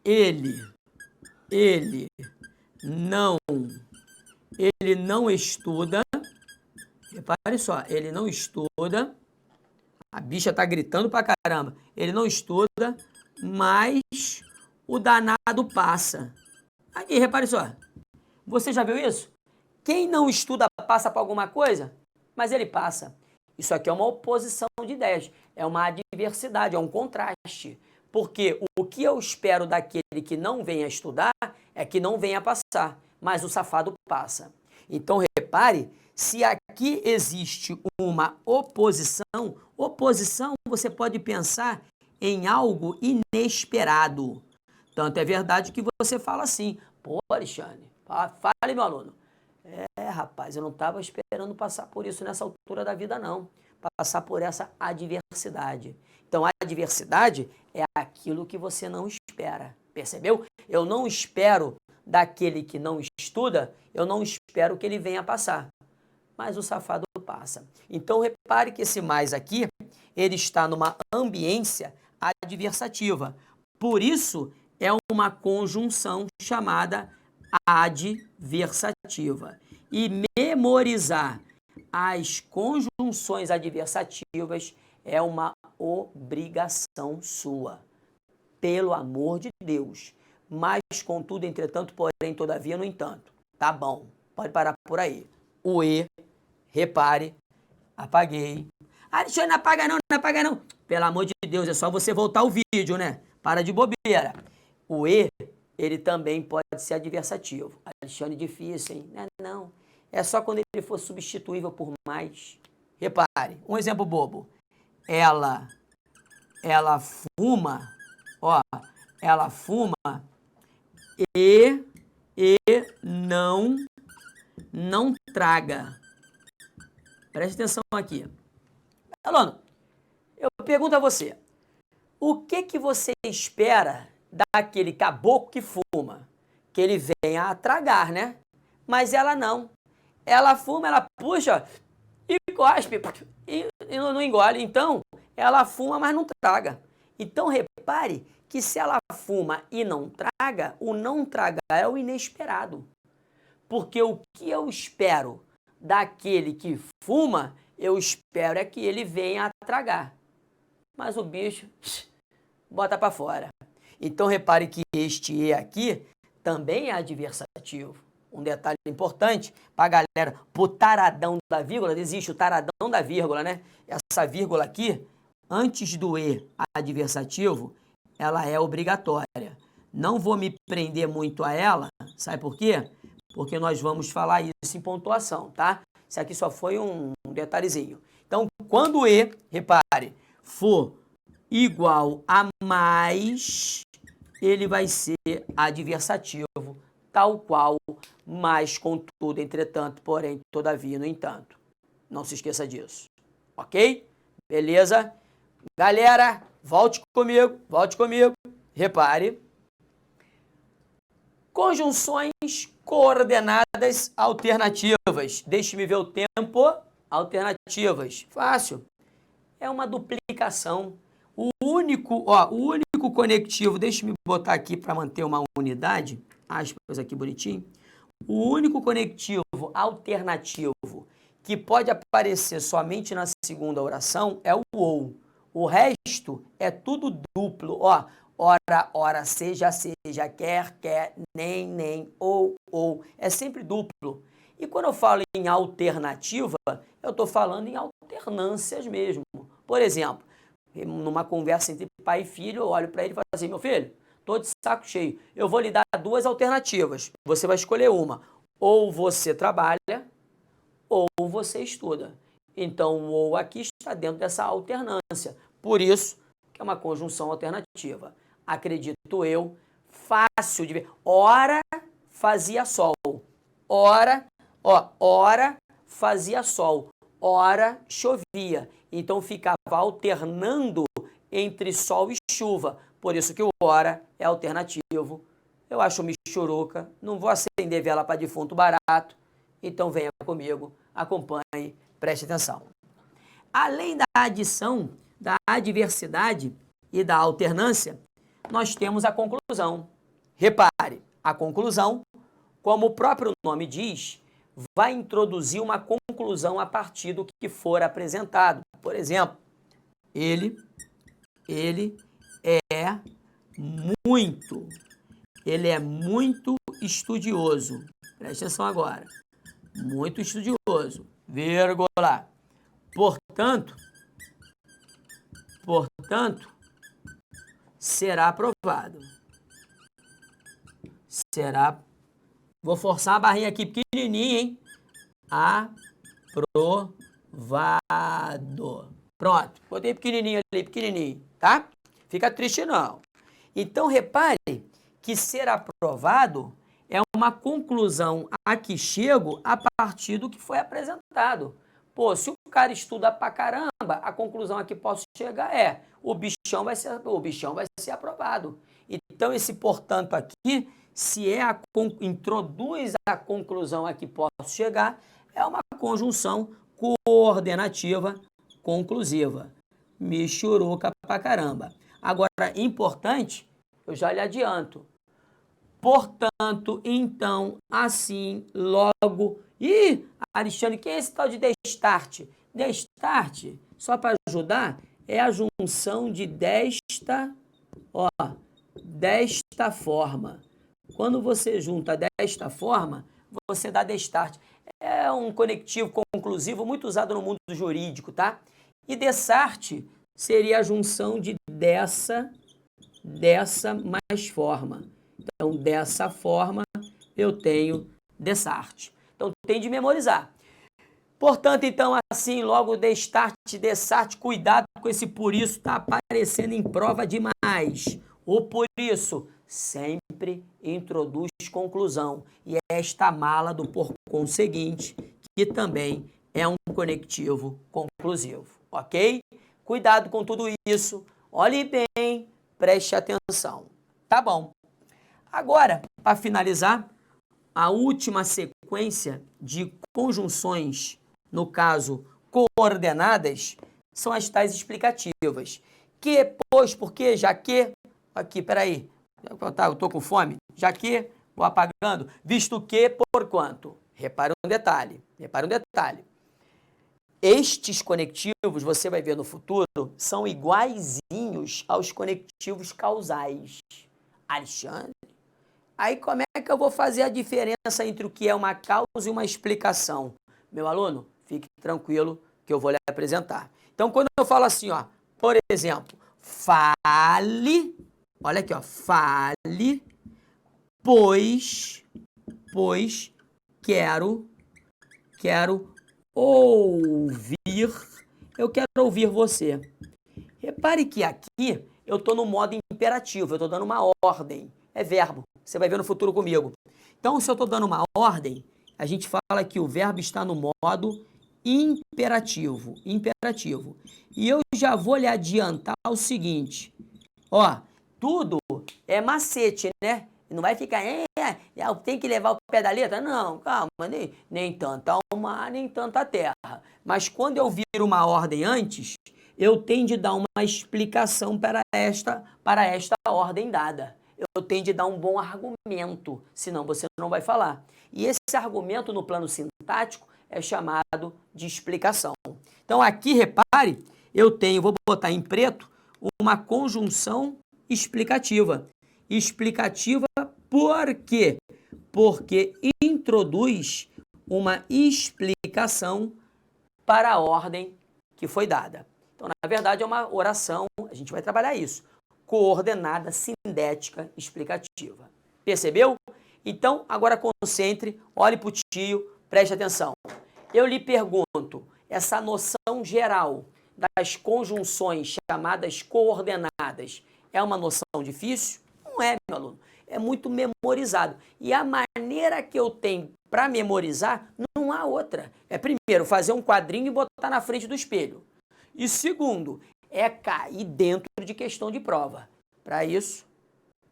Ele não estuda. Repare só, ele não estuda. A bicha tá gritando pra caramba. Ele não estuda, mas o danado passa. Aqui, repare só. Você já viu isso? Quem não estuda passa para alguma coisa, mas ele passa. Isso aqui é uma oposição de ideias, é uma adversidade, é um contraste. Porque o que eu espero daquele que não venha estudar é que não venha passar, mas o safado passa. Então, repare, se aqui existe uma oposição você pode pensar em algo inesperado. Tanto é verdade que você fala assim, pô, Alexandre, fale, meu aluno. Rapaz, eu não estava esperando passar por isso nessa altura da vida, não. Passar por essa adversidade. Então, a adversidade é aquilo que você não espera. Percebeu? Eu não espero daquele que não estuda, eu não espero que ele venha passar. Mas o safado passa. Então, repare que esse mais aqui, ele está numa ambiência adversativa. Por isso, é uma conjunção chamada adversativa. E memorizar as conjunções adversativas é uma obrigação sua. Pelo amor de Deus. Mas, contudo, entretanto, porém, todavia, no entanto. Tá bom, pode parar por aí. O E, repare, apaguei. Alexandre, não apaga não. Pelo amor de Deus, é só você voltar o vídeo, né? Para de bobeira. O E, ele também pode ser adversativo. Alexandre, difícil, hein? Não. É só quando ele for substituível por mais. Repare, um exemplo bobo. Ela fuma, ela fuma e não traga. Preste atenção aqui. Aluno, eu pergunto a você, o que você espera daquele caboclo que fuma? Que ele venha a tragar, né? Mas ela não. Ela fuma, ela puxa e cospe e não engole. Então, ela fuma, mas não traga. Então, repare que se ela fuma e não traga, o não tragar é o inesperado. Porque o que eu espero daquele que fuma, eu espero é que ele venha a tragar. Mas o bicho bota para fora. Então, repare que este E aqui também é adversativo. Um detalhe importante para a galera, pro taradão da vírgula, existe o taradão da vírgula, né? Essa vírgula aqui, antes do E adversativo, ela é obrigatória. Não vou me prender muito a ela, sabe por quê? Porque nós vamos falar isso em pontuação, tá? Isso aqui só foi um detalhezinho. Então, quando o E, repare, for igual a mais, ele vai ser adversativo, tal qual, mas, contudo, entretanto, porém, todavia, no entanto. Não se esqueça disso. Ok? Beleza? Galera, volte comigo. Repare. Conjunções coordenadas alternativas. Deixe-me ver o tempo. Alternativas. Fácil. É uma duplicação. O único conectivo, deixe-me botar aqui para manter uma unidade, aspas aqui bonitinho. O único conectivo alternativo que pode aparecer somente na segunda oração é o ou. O resto é tudo duplo. Ó, ora, seja, quer, nem, ou. É sempre duplo. E quando eu falo em alternativa, eu estou falando em alternâncias mesmo. Por exemplo, numa conversa entre pai e filho, eu olho para ele e falo assim, meu filho, estou de saco cheio, eu vou lhe dar duas alternativas, você vai escolher uma, ou você trabalha, ou você estuda. Então, o ou aqui está dentro dessa alternância, por isso que é uma conjunção alternativa. Acredito eu, fácil de ver. Ora fazia sol, ora fazia sol, ora chovia. Então ficava alternando entre sol e chuva. Por isso que o ora é alternativo. Eu acho michuruca, não vou acender vela para defunto barato. Então venha comigo, acompanhe, preste atenção. Além da adição, da adversidade e da alternância, nós temos a conclusão. Repare, a conclusão, como o próprio nome diz, vai introduzir uma conclusão a partir do que for apresentado. Por exemplo, ele é muito estudioso. Preste atenção agora. Muito estudioso. Vírgula. Portanto, será aprovado. Vou forçar a barrinha aqui pequenininha, hein? Aprovado. Pronto. Botei pequenininho ali, pequenininho, tá? Fica triste não. Então, repare que ser aprovado é uma conclusão a que chego a partir do que foi apresentado. Pô, se o cara estuda pra caramba, a conclusão a que posso chegar é o bichão vai ser aprovado. Então, esse portanto aqui, se introduz a conclusão a que posso chegar, é uma conjunção coordenativa conclusiva. Michuruca pra caramba. Agora, importante, eu já lhe adianto. Portanto, então, assim, logo... Ih, Alexandre, quem é esse tal de destarte? Destarte, só para ajudar, é a junção de desta forma. Quando você junta desta forma, você dá destarte. É um conectivo conclusivo muito usado no mundo jurídico, tá? E dessarte seria a junção de dessa mais forma. Então, dessa forma, eu tenho dessarte. Então, tem de memorizar. Portanto, então, assim, logo destarte, dessarte, cuidado com esse por isso, está aparecendo em prova demais. O por isso sempre introduz conclusão. E é esta mala do por conseguinte, que também é um conectivo conclusivo, ok? Cuidado com tudo isso, olhe bem, preste atenção. Tá bom. Agora, para finalizar, a última sequência de conjunções, no caso, coordenadas, são as tais explicativas. Que, pois, porque, já que... Aqui, peraí. Eu estou com fome. Já que, vou apagando. Visto que, por quanto. Repare um detalhe. Estes conectivos, você vai ver no futuro, são iguaizinhos aos conectivos causais. Alexandre, aí como é que eu vou fazer a diferença entre o que é uma causa e uma explicação? Meu aluno, fique tranquilo que eu vou lhe apresentar. Então, quando eu falo assim, ó, por exemplo, fale, olha aqui, ó, fale, pois quero ouvir, eu quero ouvir você. Repare que aqui eu estou no modo imperativo, eu estou dando uma ordem, é verbo, você vai ver no futuro comigo. Então, se eu estou dando uma ordem, a gente fala que o verbo está no modo imperativo. E eu já vou lhe adiantar o seguinte, ó, tudo é macete, né? Não vai ficar eu tenho que levar o pé da letra? Não, calma, nem tanta ao mar, nem tanta à terra. Mas quando eu viro uma ordem antes, eu tenho de dar uma explicação para esta ordem dada. Eu tenho de dar um bom argumento, senão você não vai falar. E esse argumento no plano sintático é chamado de explicação. Então aqui, repare, vou botar em preto, uma conjunção explicativa. Explicativa por quê? Porque introduz uma explicação para a ordem que foi dada. Então, na verdade, é uma oração, a gente vai trabalhar isso, coordenada, sindética, explicativa. Percebeu? Então, agora concentre, olhe para o tio, preste atenção. Eu lhe pergunto, essa noção geral das conjunções chamadas coordenadas é uma noção difícil? Não é, meu aluno. É muito memorizado. E a maneira que eu tenho para memorizar, não há outra. É primeiro, fazer um quadrinho e botar na frente do espelho. E segundo, é cair dentro de questão de prova. Para isso,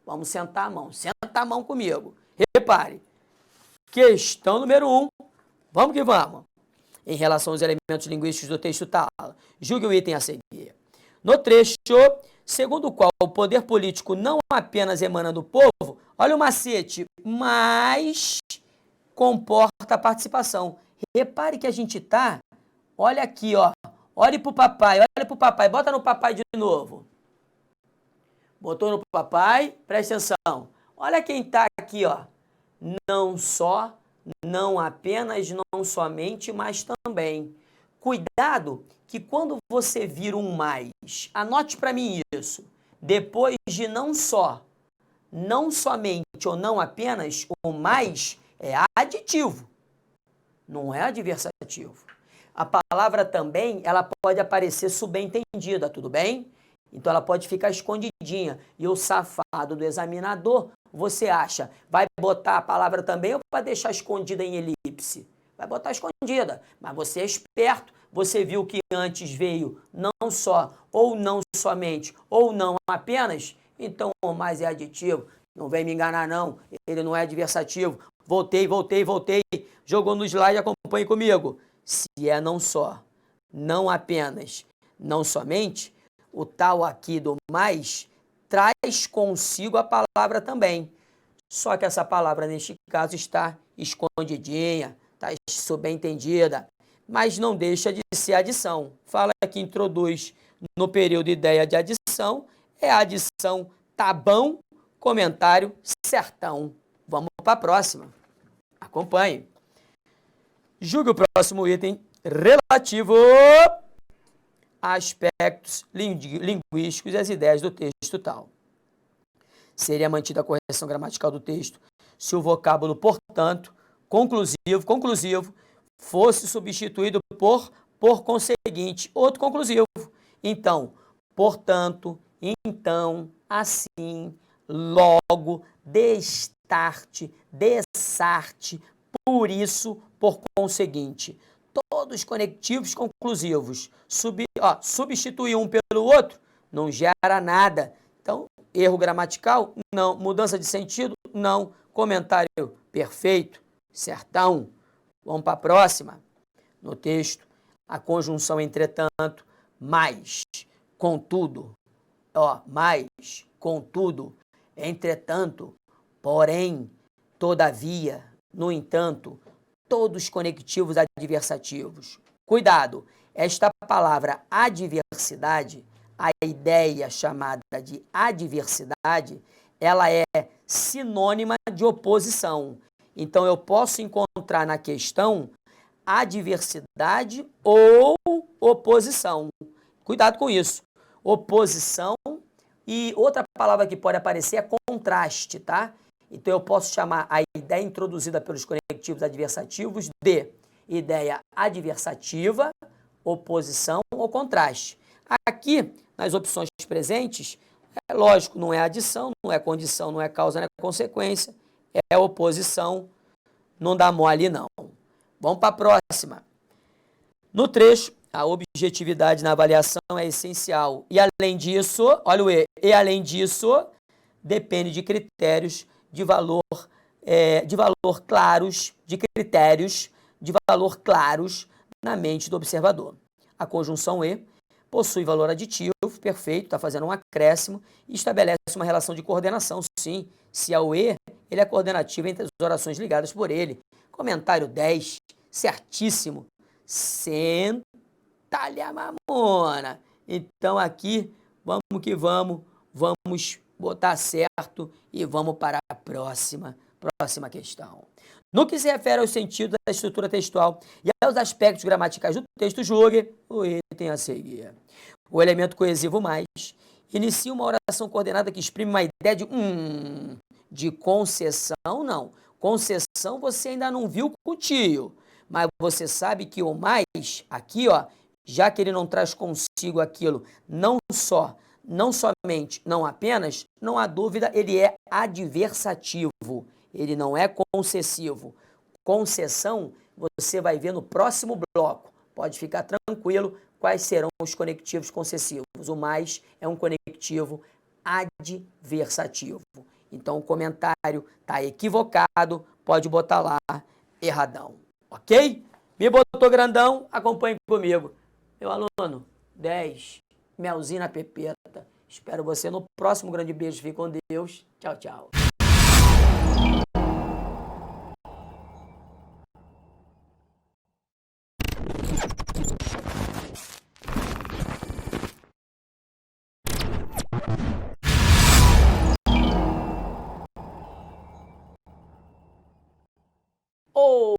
vamos sentar a mão. Senta a mão comigo. Repare. Questão número 1. Vamos que vamos. Em relação aos elementos linguísticos do texto tal, julgue o item a seguir. No trecho, segundo o qual o poder político não apenas emana do povo, olha o macete, mas comporta a participação. Repare que a gente tá, olha aqui, ó. Olhe pro papai, bota no papai de novo. Botou no papai, presta atenção. Olha quem tá aqui, ó. Não só, não apenas, não somente, mas também. Cuidado que quando você vira um mais, anote para mim isso. Depois de não só, não somente ou não apenas, o mais é aditivo, não é adversativo. A palavra também, ela pode aparecer subentendida, tudo bem? Então ela pode ficar escondidinha. E o safado do examinador, você acha, vai botar a palavra também ou vai deixar escondida em elipse? Vai botar escondida. Mas você é esperto, você viu que antes veio não só, ou não somente, ou não apenas, então o mais é aditivo. Não vem me enganar não, ele não é adversativo. Voltei. Jogou no slide, acompanhe comigo. Se é não só, não apenas, não somente, o tal aqui do mais traz consigo a palavra também. Só que essa palavra, neste caso, está escondidinha, está subentendida, mas não deixa de ser adição. Fala que introduz no período ideia de adição, é a adição tá bom, comentário certão. Vamos para a próxima. Acompanhe. Julgue o próximo item relativo a aspectos linguísticos e as ideias do texto tal. Seria mantida a correção gramatical do texto se o vocábulo, portanto, conclusivo, fosse substituído por conseguinte, outro conclusivo. Então, portanto, então, assim, logo, destarte, dessarte, por isso, por conseguinte. Todos conectivos conclusivos. Substituir um pelo outro não gera nada. Então, erro gramatical? Não. Mudança de sentido? Não. Comentário perfeito? Certão. Vamos para a próxima. No texto, a conjunção entretanto, mais, contudo. Mais, contudo, entretanto, porém, todavia, no entanto, todos conectivos adversativos. Cuidado, esta palavra adversidade, a ideia chamada de adversidade, ela é sinônima de oposição. Então, eu posso encontrar na questão adversidade ou oposição. Cuidado com isso. Oposição e outra palavra que pode aparecer é contraste, tá? Então, eu posso chamar a ideia introduzida pelos conectivos adversativos de ideia adversativa, oposição ou contraste. Aqui, nas opções presentes, é lógico, não é adição, não é condição, não é causa, não é consequência, é oposição, não dá mole não. Vamos para a próxima. No trecho, a objetividade na avaliação é essencial. E além disso, olha o E, e além disso, depende de critérios de valor de valor claros, de critérios de valor claros na mente do observador. A conjunção E possui valor aditivo, perfeito, está fazendo um acréscimo e estabelece uma relação de coordenação, sim, se é o E, ele é coordenativo entre as orações ligadas por ele. Comentário 10, certíssimo. Senta-lhe a mamona. Então aqui, vamos que vamos botar certo e vamos para a próxima questão. No que se refere ao sentido da estrutura textual e aos aspectos gramaticais do texto, julgue o item a seguir. O elemento coesivo mais inicia uma oração coordenada que exprime uma ideia de concessão, não. Concessão você ainda não viu com o tio, mas você sabe que o mais, aqui, ó, já que ele não traz consigo aquilo, não somente, não apenas, não há dúvida, ele é adversativo. Ele não é concessivo. Concessão, você vai ver no próximo bloco. Pode ficar tranquilo quais serão os conectivos concessivos. O mais é um conectivo adversativo. Então, o comentário está equivocado, pode botar lá erradão. Ok? Me botou grandão, acompanhe comigo. Meu aluno, 10, melzinho na pepeta. Espero você no próximo grande beijo. Fique com Deus. Tchau, tchau.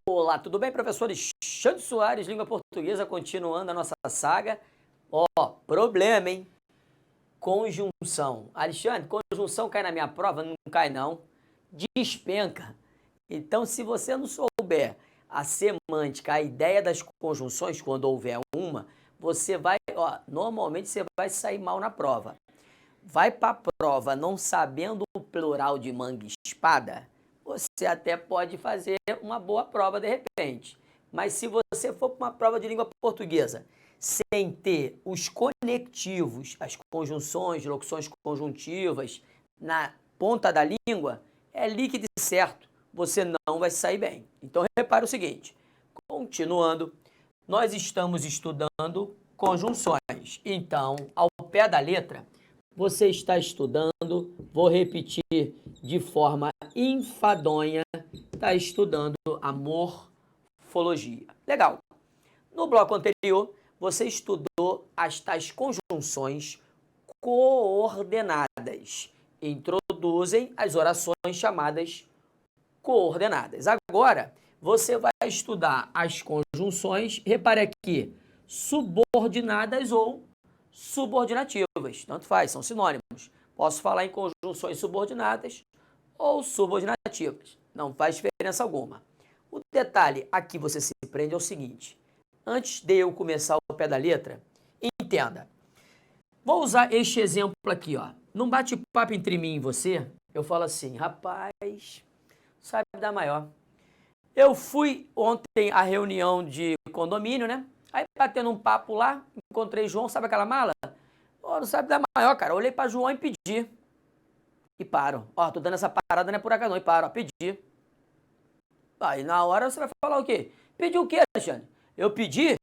Olá, tudo bem, professor Alexandre Soares, língua portuguesa, continuando a nossa saga. Ó, problema, hein? Conjunção. Alexandre, conjunção cai na minha prova? Não cai, não. Despenca. Então, se você não souber a semântica, a ideia das conjunções, quando houver uma, você vai, normalmente você vai sair mal na prova. Vai para a prova não sabendo o plural de manga e espada, você até pode fazer uma boa prova de repente. Mas se você for para uma prova de língua portuguesa sem ter os conectivos, as conjunções, locuções conjuntivas na ponta da língua, é líquido e certo, você não vai sair bem. Então repare o seguinte, continuando, nós estamos estudando conjunções. Então, ao pé da letra, você está estudando, vou repetir de forma enfadonha, está estudando a morfologia. Legal. No bloco anterior, você estudou as tais conjunções coordenadas. Introduzem as orações chamadas coordenadas. Agora, você vai estudar as conjunções, repare aqui, subordinadas ou subordinativas. Tanto faz, são sinônimos. Posso falar em conjunções subordinadas ou subordinativas. Não faz diferença alguma. O detalhe aqui você se prende é o seguinte. Antes de eu começar o pé da letra, entenda. Vou usar este exemplo aqui, ó. Num bate-papo entre mim e você, eu falo assim, rapaz, sabe dar maior. Eu fui ontem à reunião de condomínio, né? Aí, batendo um papo lá, encontrei João, sabe aquela mala? Não sabe dar maior, cara. Eu olhei para João e pedi. E paro. Ó, tô dando essa parada, não é por acaso não. E paro, ó, pedi. Aí, na hora, você vai falar o quê? Pedi o quê, Alexandre? Eu pedi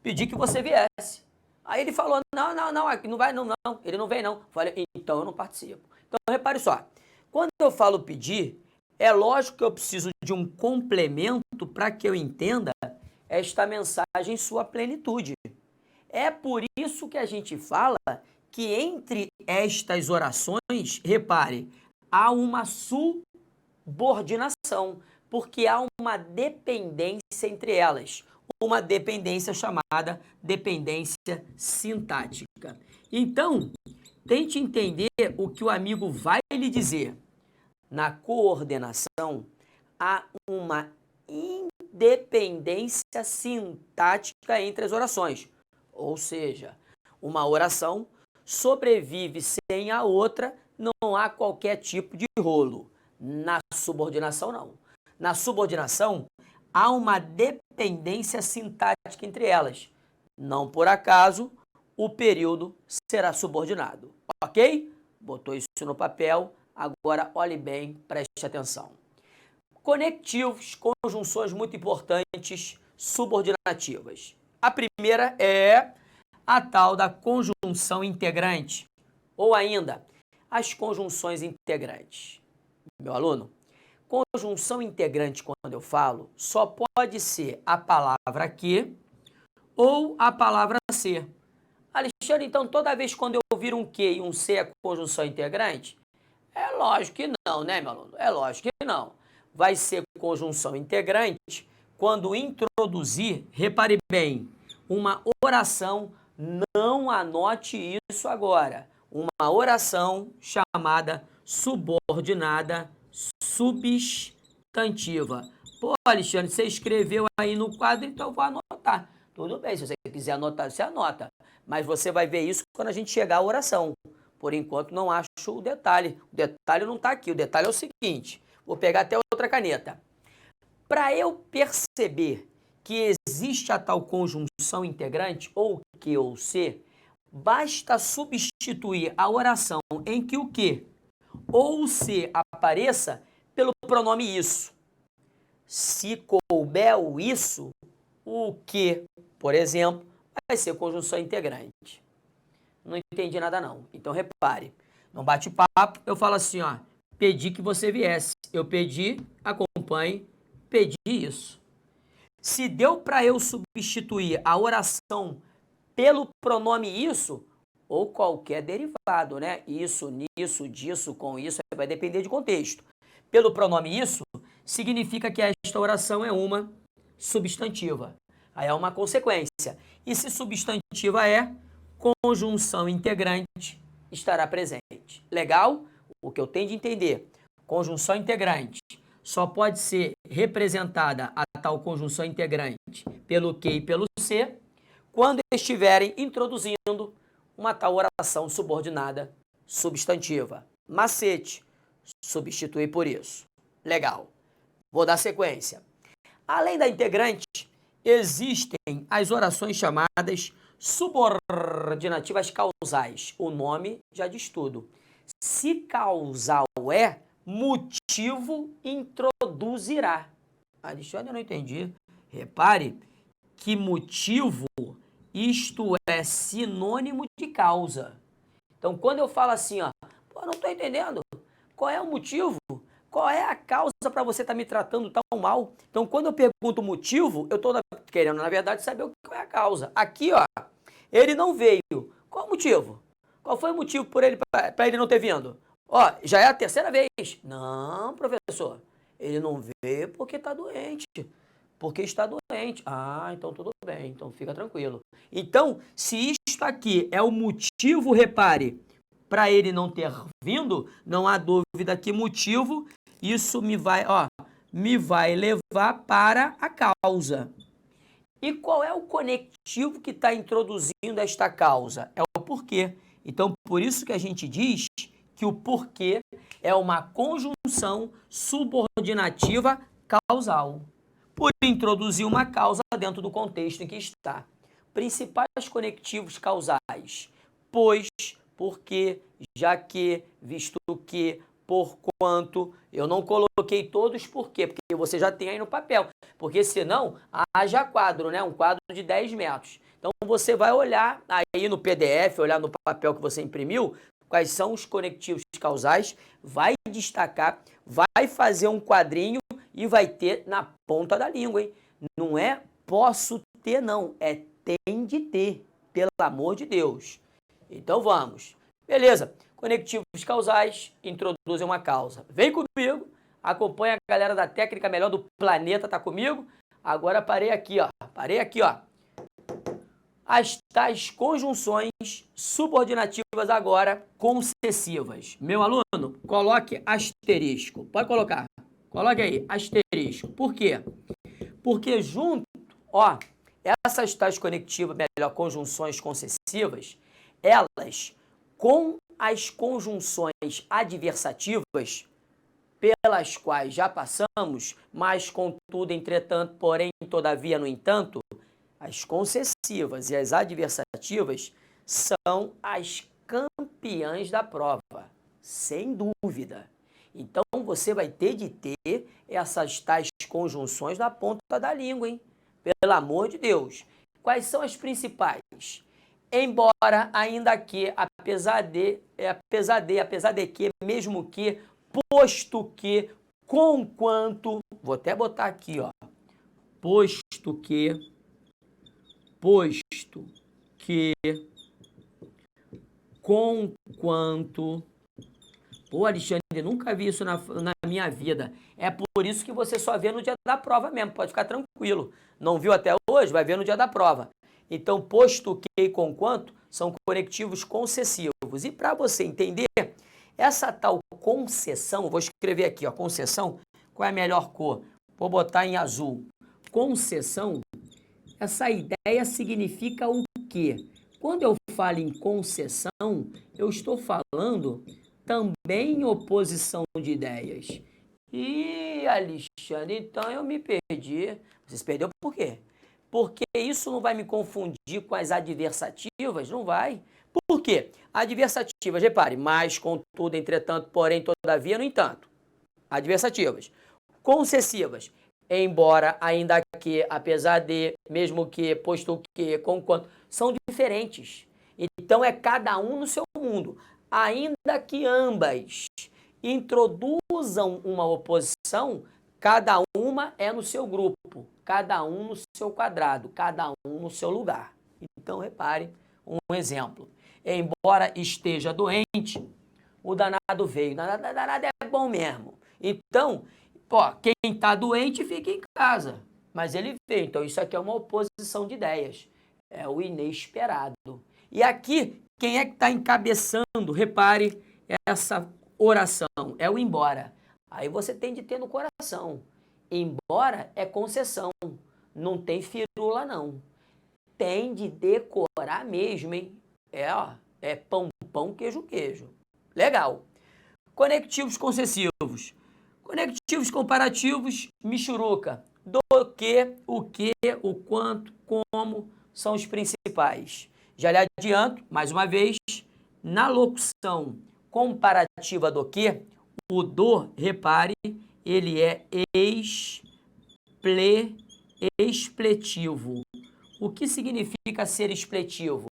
que você viesse. Aí ele falou, não, aqui não vai não. Ele não vem não. Falei, então eu não participo. Então, repare só. Quando eu falo pedir, é lógico que eu preciso de um complemento para que eu entenda esta mensagem em sua plenitude. É por isso que a gente fala que entre estas orações, repare, há uma subordinação, porque há uma dependência entre elas, uma dependência chamada dependência sintática. Então, tente entender o que o amigo vai lhe dizer. Na coordenação, há uma independência sintática entre as orações. Ou seja, uma oração sobrevive sem a outra, não há qualquer tipo de rolo. Na subordinação, não. Na subordinação, há uma dependência sintática entre elas. Não por acaso, o período será subordinado. Ok? Botou isso no papel, agora olhe bem, preste atenção. Conectivos, conjunções muito importantes, subordinativas. A primeira é a tal da conjunção integrante, ou ainda as conjunções integrantes. Meu aluno, conjunção integrante, quando eu falo, só pode ser a palavra que ou a palavra ser. Alexandre, então toda vez quando eu ouvir um que e um se é conjunção integrante? É lógico que não, né, meu aluno? É lógico que não. Vai ser conjunção integrante quando introduzir, repare bem, uma oração, não anote isso agora, uma oração chamada subordinada substantiva. Pô, Alexandre, você escreveu aí no quadro, então eu vou anotar. Tudo bem, se você quiser anotar, você anota. Mas você vai ver isso quando a gente chegar à oração. Por enquanto não acho o detalhe. O detalhe não está aqui. O detalhe é o seguinte. Vou pegar até outra caneta. Para eu perceber que existe a tal conjunção integrante, ou que ou se, basta substituir a oração em que o que ou o se apareça pelo pronome isso. Se couber o isso, o que, por exemplo, vai ser conjunção integrante. Não entendi nada não. Então repare, no bate-papo eu falo assim, ó, pedi que você viesse. Eu pedi, acompanhe, pedi isso. Se deu para eu substituir a oração pelo pronome isso, ou qualquer derivado, né? Isso, nisso, disso, com isso, vai depender de contexto. Pelo pronome isso, significa que esta oração é uma substantiva. Aí é uma consequência. E se substantiva é, conjunção integrante estará presente. Legal? O que eu tenho de entender, conjunção integrante só pode ser representada a tal conjunção integrante pelo que e pelo se, quando estiverem introduzindo uma tal oração subordinada substantiva. Macete, substituir por isso. Legal. Vou dar sequência. Além da integrante, existem as orações chamadas subordinativas causais. O nome já diz tudo. Se causal é, motivo introduzirá. Alexandre, eu não entendi. Repare que motivo, isto é sinônimo de causa. Então, quando eu falo assim, ó, pô, não estou entendendo. Qual é o motivo? Qual é a causa para você estar me tratando tão mal? Então, quando eu pergunto o motivo, eu estou querendo, na verdade, saber qual é a causa. Aqui, ó, ele não veio. Qual o motivo? Qual foi o motivo para ele não ter vindo? Ó, já é a terceira vez. Não, professor. Ele não veio porque está doente. Porque está doente. Ah, então tudo bem. Então fica tranquilo. Então, se isto aqui é o motivo, repare, para ele não ter vindo, não há dúvida que motivo, isso me vai levar para a causa. E qual é o conectivo que está introduzindo esta causa? É o porquê. Então, por isso que a gente diz que o porquê é uma conjunção subordinativa causal. Por introduzir uma causa dentro do contexto em que está. Principais conectivos causais. Pois, porque, já que, visto que, porquanto. Eu não coloquei todos por quê? Porque você já tem aí no papel. Porque senão, haja quadro, né? Um quadro de 10 metros. Então você vai olhar aí no PDF, olhar no papel que você imprimiu, quais são os conectivos causais, vai destacar, vai fazer um quadrinho e vai ter na ponta da língua, hein? Não é posso ter, não. É tem de ter, pelo amor de Deus. Então vamos. Beleza. Conectivos causais introduzem uma causa. Vem comigo, acompanha a galera da técnica melhor do planeta, tá comigo? Agora parei aqui, ó. As tais conjunções subordinativas agora concessivas. Meu aluno, coloque asterisco. Pode colocar. Coloque aí, asterisco. Por quê? Porque junto, ó, essas tais conectivas, melhor, conjunções concessivas, elas, com as conjunções adversativas, pelas quais já passamos, mas contudo, entretanto, porém, todavia, no entanto, as concessivas e as adversativas são as campeãs da prova, sem dúvida. Então, você vai ter de ter essas tais conjunções na ponta da língua, hein? Pelo amor de Deus. Quais são as principais? Embora, ainda que, apesar de que, mesmo que, posto que, conquanto, vou até botar aqui, ó, posto que, conquanto. Pô, Alexandre, nunca vi isso na minha vida. É por isso que você só vê no dia da prova mesmo, pode ficar tranquilo. Não viu até hoje? Vai ver no dia da prova. Então, posto que e conquanto são conectivos concessivos. E para você entender, essa tal concessão, vou escrever aqui, ó, concessão, qual é a melhor cor? Vou botar em azul. Concessão, essa ideia significa o quê? Quando eu falo em concessão, eu estou falando também em oposição de ideias. Ih, Alexandre, então eu me perdi. Você se perdeu por quê? Porque isso não vai me confundir com as adversativas? Não vai. Por quê? Adversativas, repare, mas, contudo, entretanto, porém, todavia, no entanto. Adversativas. Concessivas. Embora, ainda que, apesar de, mesmo que, posto que, conquanto, são diferentes. Então é cada um no seu mundo. Ainda que ambas introduzam uma oposição, cada uma é no seu grupo, cada um no seu quadrado, cada um no seu lugar. Então repare um exemplo. Embora esteja doente, o danado veio. Danado é bom mesmo. Então, quem está doente fica em casa. Mas ele veio. Então, isso aqui é uma oposição de ideias. É o inesperado. E aqui, quem é que está encabeçando? Repare essa oração. É o embora. Aí você tem de ter no coração. Embora é concessão. Não tem firula, não. Tem de decorar mesmo, hein? É pão, pão, queijo, queijo. Legal. Conectivos concessivos. Conectivos comparativos, michuruca. Do que, o quanto, como são os principais. Já lhe adianto, mais uma vez, na locução comparativa do que, o do, repare, ele é expletivo. O que significa ser expletivo?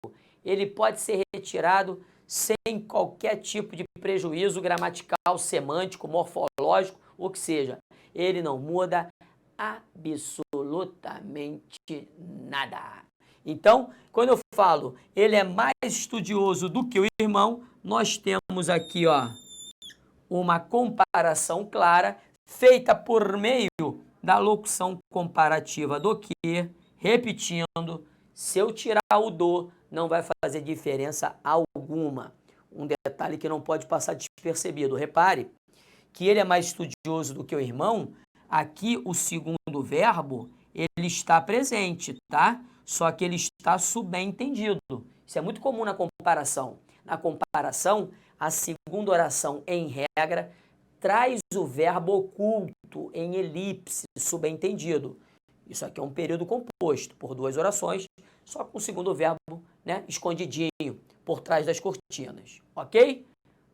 Ele pode ser retirado sem qualquer tipo de prejuízo gramatical, semântico, morfológico, o que seja. Ele não muda absolutamente nada. Então, quando eu falo ele é mais estudioso do que o irmão, nós temos aqui, ó, uma comparação clara feita por meio da locução comparativa do que, repetindo, se eu tirar o do, não vai fazer diferença alguma. Um detalhe que não pode passar despercebido. Repare que ele é mais estudioso do que o irmão. Aqui o segundo verbo, ele está presente, tá? Só que ele está subentendido. Isso é muito comum na comparação. Na comparação, a segunda oração, em regra, traz o verbo oculto em elipse, subentendido. Isso aqui é um período composto por duas orações, só com o segundo verbo, né, escondidinho por trás das cortinas, ok?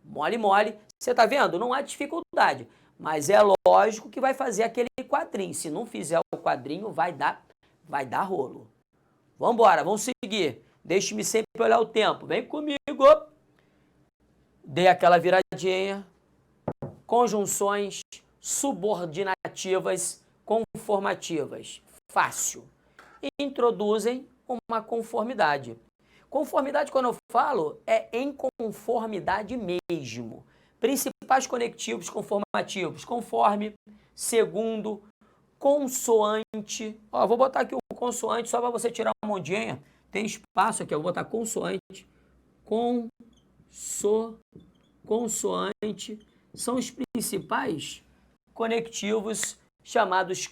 Mole, mole. Você está vendo? Não há dificuldade, mas é lógico que vai fazer aquele quadrinho. Se não fizer o quadrinho, vai dar rolo. Vamos embora, vamos seguir. Deixe-me sempre olhar o tempo. Vem comigo. Dei aquela viradinha. Conjunções subordinativas conformativas. Fácil. Introduzem uma conformidade. Conformidade, quando eu falo, é em conformidade mesmo. Principais conectivos conformativos. Conforme, segundo, consoante. Ó, vou botar aqui o consoante só para você tirar uma ondinha. Tem espaço aqui, eu vou botar consoante. Consoante. São os principais conectivos chamados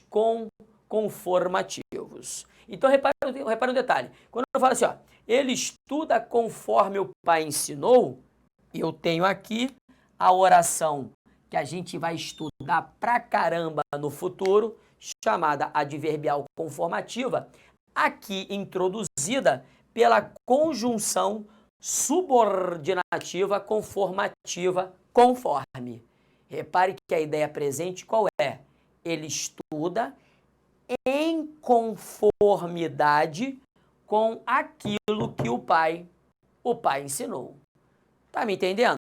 conformativos. Então, repara um detalhe. Quando eu falo assim, ó, ele estuda conforme o pai ensinou, eu tenho aqui a oração que a gente vai estudar pra caramba no futuro, chamada adverbial conformativa, aqui introduzida pela conjunção subordinativa conformativa conforme. Repare que a ideia presente qual é? Ele estuda em conformidade com aquilo que o pai ensinou. Tá me entendendo?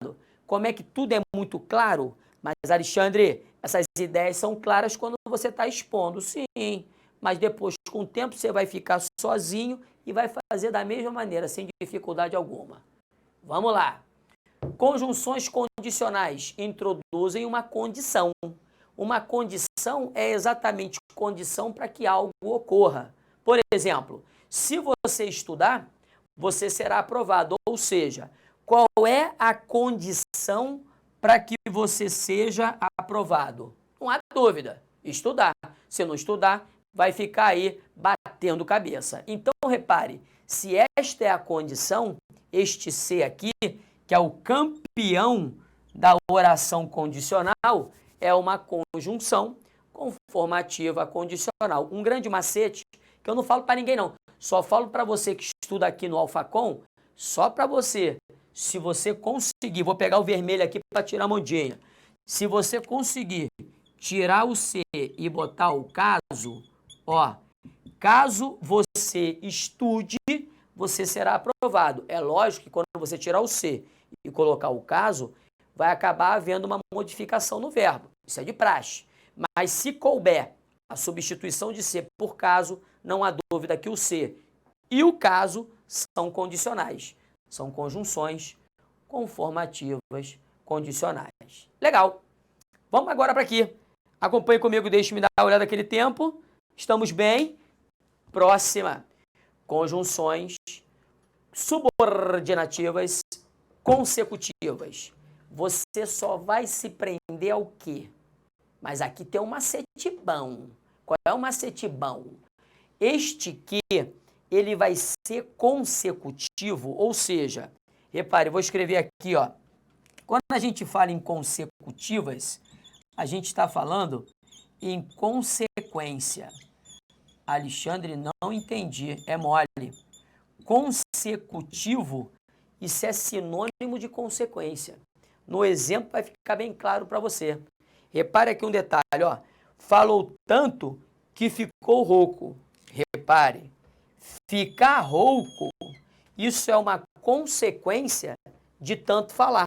Como é que tudo é muito claro? Mas, Alexandre, essas ideias são claras quando você está expondo, sim. Mas depois, com o tempo, você vai ficar sozinho e vai fazer da mesma maneira, sem dificuldade alguma. Vamos lá. Conjunções condicionais introduzem uma condição. Uma condição é exatamente condição para que algo ocorra. Por exemplo, se você estudar, você será aprovado. Ou seja, qual é a condição para que você seja aprovado? Não há dúvida, estudar. Se não estudar, vai ficar aí batendo cabeça. Então, repare, se esta é a condição, este C aqui, que é o campeão da oração condicional, é uma conjunção conformativa condicional. Um grande macete, que eu não falo para ninguém não, só falo para você que estuda aqui no Alfacom, só para você. Se você conseguir, vou pegar o vermelho aqui para tirar a mondinha. Se você conseguir tirar o C e botar o caso, ó, caso você estude, você será aprovado. É lógico que quando você tirar o C e colocar o caso, vai acabar havendo uma modificação no verbo. Isso é de praxe. Mas se couber a substituição de C por caso, não há dúvida que o C e o caso são condicionais. São conjunções conformativas condicionais. Legal. Vamos agora para aqui. Acompanhe comigo, deixe-me dar uma olhada naquele tempo. Estamos bem? Próxima. Conjunções subordinativas consecutivas. Você só vai se prender ao quê? Mas aqui tem um macete bom. Qual é o macete bom? Este que ele vai ser consecutivo, ou seja, repare, vou escrever aqui, ó. Quando a gente fala em consecutivas, a gente está falando em consequência. Alexandre, não entendi, é mole. Consecutivo, isso é sinônimo de consequência. No exemplo vai ficar bem claro para você. Repare aqui um detalhe, ó. Falou tanto que ficou rouco. Repare, ficar rouco, isso é uma consequência de tanto falar.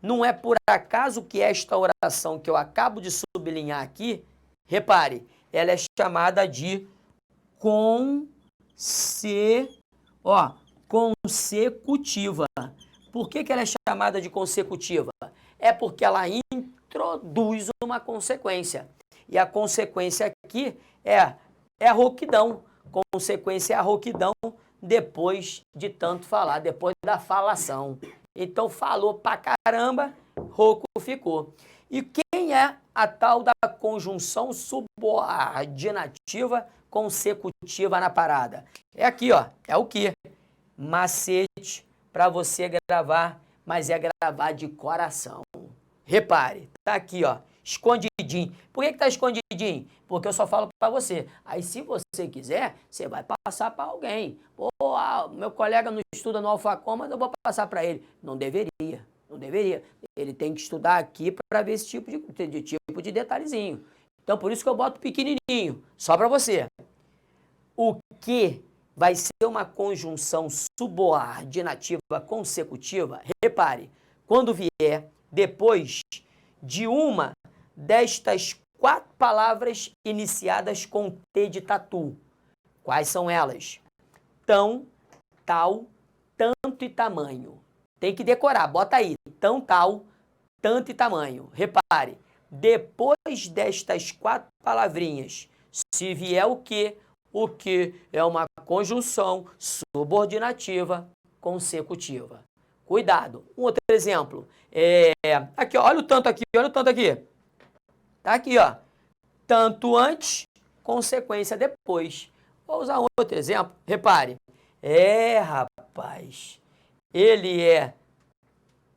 Não é por acaso que esta oração que eu acabo de sublinhar aqui, repare, ela é chamada de consecutiva. Por que ela é chamada de consecutiva? É porque ela introduz uma consequência. E a consequência aqui é a rouquidão. Consequência é a rouquidão depois de tanto falar, depois da falação. Então falou pra caramba, rouco ficou. E quem é a tal da conjunção subordinativa consecutiva na parada? É aqui, ó. É o quê? Macete para você gravar, mas é gravar de coração. Repare, tá aqui, ó, escondidinho. Por que tá escondidinho? Porque eu só falo para você. Aí, se você quiser, você vai passar para alguém. Pô, meu colega não estuda no Alfacom, mas eu vou passar para ele. Não deveria, não deveria. Ele tem que estudar aqui para ver esse tipo de detalhezinho. Então, por isso que eu boto pequenininho, só para você. O que vai ser uma conjunção subordinativa consecutiva? Repare, quando vier depois de uma destas 4 palavras iniciadas com T de tatu. Quais são elas? Tão, tal, tanto e tamanho. Tem que decorar, bota aí. Tão, tal, tanto e tamanho. Repare, depois destas 4 palavrinhas, se vier o que é uma conjunção subordinativa consecutiva. Cuidado. Um outro exemplo. Aqui, ó, olha o tanto aqui, olha o tanto aqui. Tá aqui, ó. Tanto antes, consequência depois. Vou usar outro exemplo. Repare. Rapaz, ele é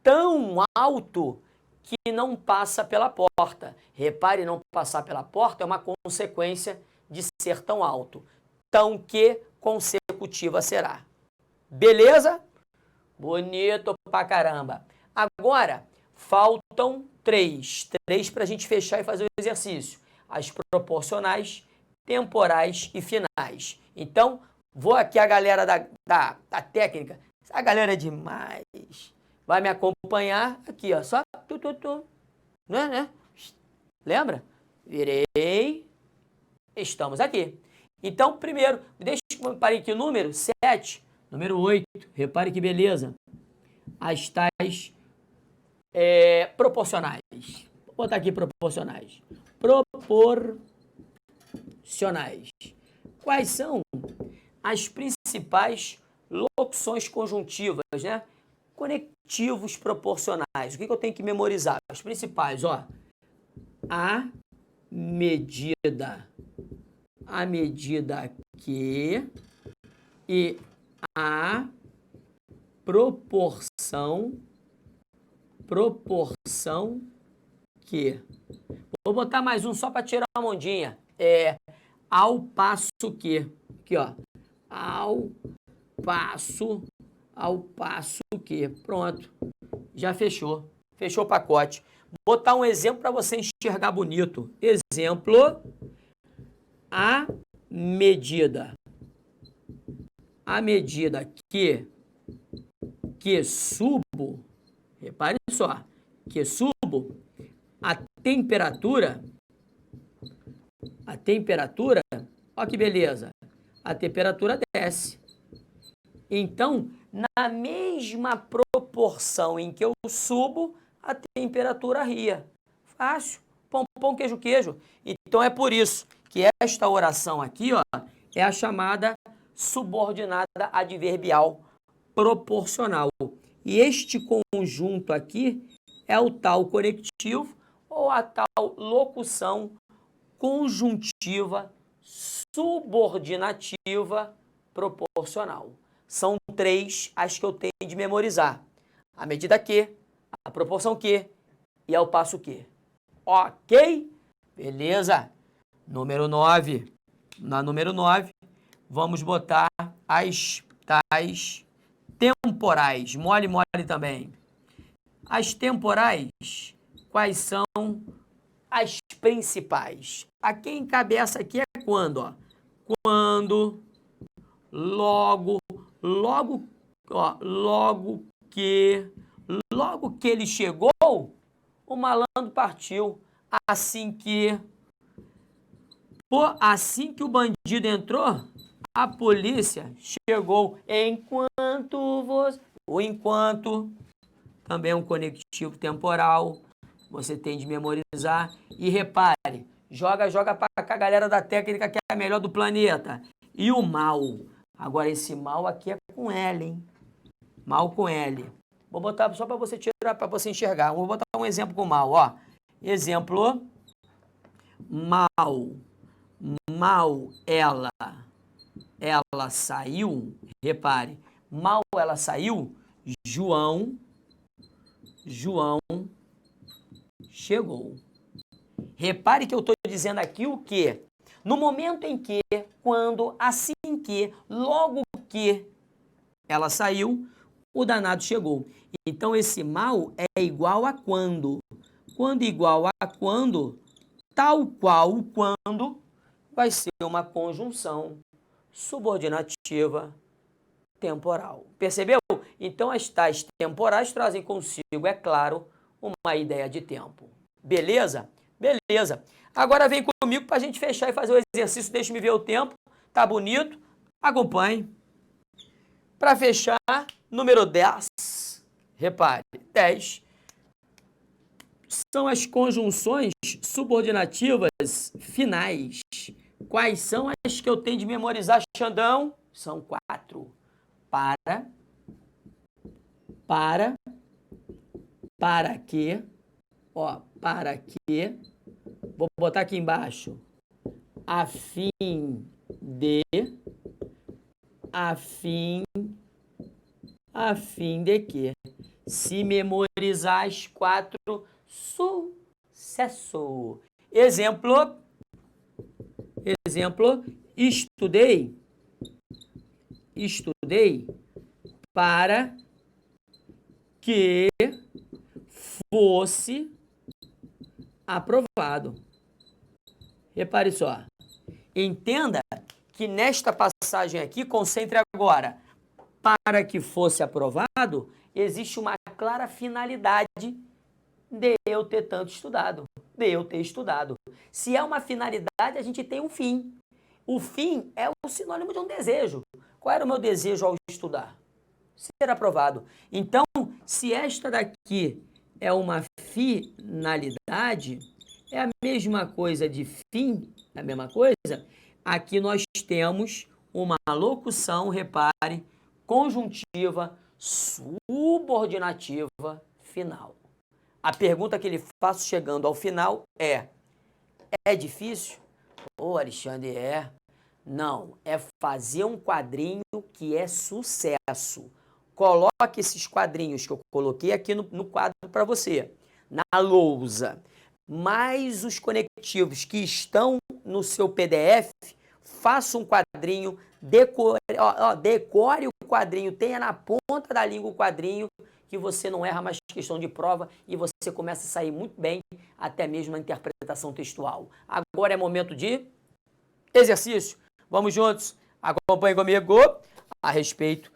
tão alto que não passa pela porta. Repare, não passar pela porta é uma consequência de ser tão alto. Tão que consecutiva será. Beleza? Bonito pra caramba. Agora, Faltam 3. 3 para a gente fechar e fazer o exercício. As proporcionais, temporais e finais. Então, vou aqui a galera da técnica. A galera é demais. Vai me acompanhar aqui, ó. Só né? Lembra? Virei. Estamos aqui. Então, primeiro, deixa eu parar aqui o número 7, número 8. Repare que beleza. As tais proporcionais. Vou botar aqui proporcionais. Proporcionais. Quais são as principais locuções conjuntivas, né? Conectivos proporcionais. O que eu tenho que memorizar? Os principais, ó. A medida que e a proporção que. Vou botar mais um só para tirar uma ondinha. Ao passo que. Aqui, ó. Ao passo que. Pronto. Já fechou. Fechou o pacote. Vou botar um exemplo para você enxergar bonito. Exemplo. A medida que subo, repare só, que subo a temperatura, ó que beleza, a temperatura desce. Então, na mesma proporção em que eu subo, a temperatura ria. Fácil. Pão, pão, queijo, queijo. Então, é por isso que esta oração aqui, ó, é a chamada subordinada adverbial proporcional. E este conjunto aqui é o tal conectivo ou a tal locução conjuntiva subordinativa proporcional. São 3 as que eu tenho de memorizar. A medida que, a proporção que e ao passo que. Ok? Beleza? Número 9. Na número 9, vamos botar as tais temporais. Mole, mole também. As temporais, quais são as principais? A quem encabeça aqui é quando, ó. Quando, logo que ele chegou, o malandro partiu. Assim que o bandido entrou, a polícia chegou. O enquanto também é um conectivo temporal. Você tem de memorizar. E repare, joga para cá a galera da técnica que é a melhor do planeta. E o mal. Agora esse mal aqui é com L, hein? Mal com L. Vou botar só para você tirar, para você enxergar. Vou botar um exemplo com mal, ó. Exemplo. Mal ela saiu, repare, mal ela saiu, João chegou. Repare que eu estou dizendo aqui o quê? No momento em que, quando, assim que, logo que ela saiu, o danado chegou. Então esse mal é igual a quando. Quando igual a quando, tal qual o quando, vai ser uma conjunção subordinativa temporal. Percebeu? Então, as tais temporais trazem consigo, é claro, uma ideia de tempo. Beleza? Beleza. Agora vem comigo para a gente fechar e fazer o exercício. Deixa-me ver o tempo. Tá bonito? Acompanhe. Para fechar, número 10. Repare, 10 são as conjunções subordinativas finais. Quais são as que eu tenho de memorizar, Xandão? São 4. Para que, ó, para que, vou botar aqui embaixo, a fim de que, se memorizar as 4, sucesso. Exemplo, estudei para que fosse aprovado. Repare só. Entenda que nesta passagem aqui, concentre agora, para que fosse aprovado, existe uma clara finalidade de eu ter tanto estudado, de eu ter estudado. Se é uma finalidade, a gente tem um fim. O fim é o sinônimo de um desejo. Qual era o meu desejo ao estudar? Ser aprovado. Então, se esta daqui é uma finalidade, é a mesma coisa de fim, é a mesma coisa. Aqui nós temos uma locução, repare, conjuntiva, subordinativa, final. A pergunta que ele faz chegando ao final é difícil? Ô, Alexandre, é. Não, é fazer um quadrinho que é sucesso. Coloque esses quadrinhos que eu coloquei aqui no quadro para você, na lousa, mais os conectivos que estão no seu PDF, faça um quadrinho, decore o quadrinho, tenha na ponta da língua o quadrinho, que você não erra mais questão de prova e você começa a sair muito bem, até mesmo na interpretação textual. Agora é momento de exercício. Vamos juntos? Acompanhe comigo a respeito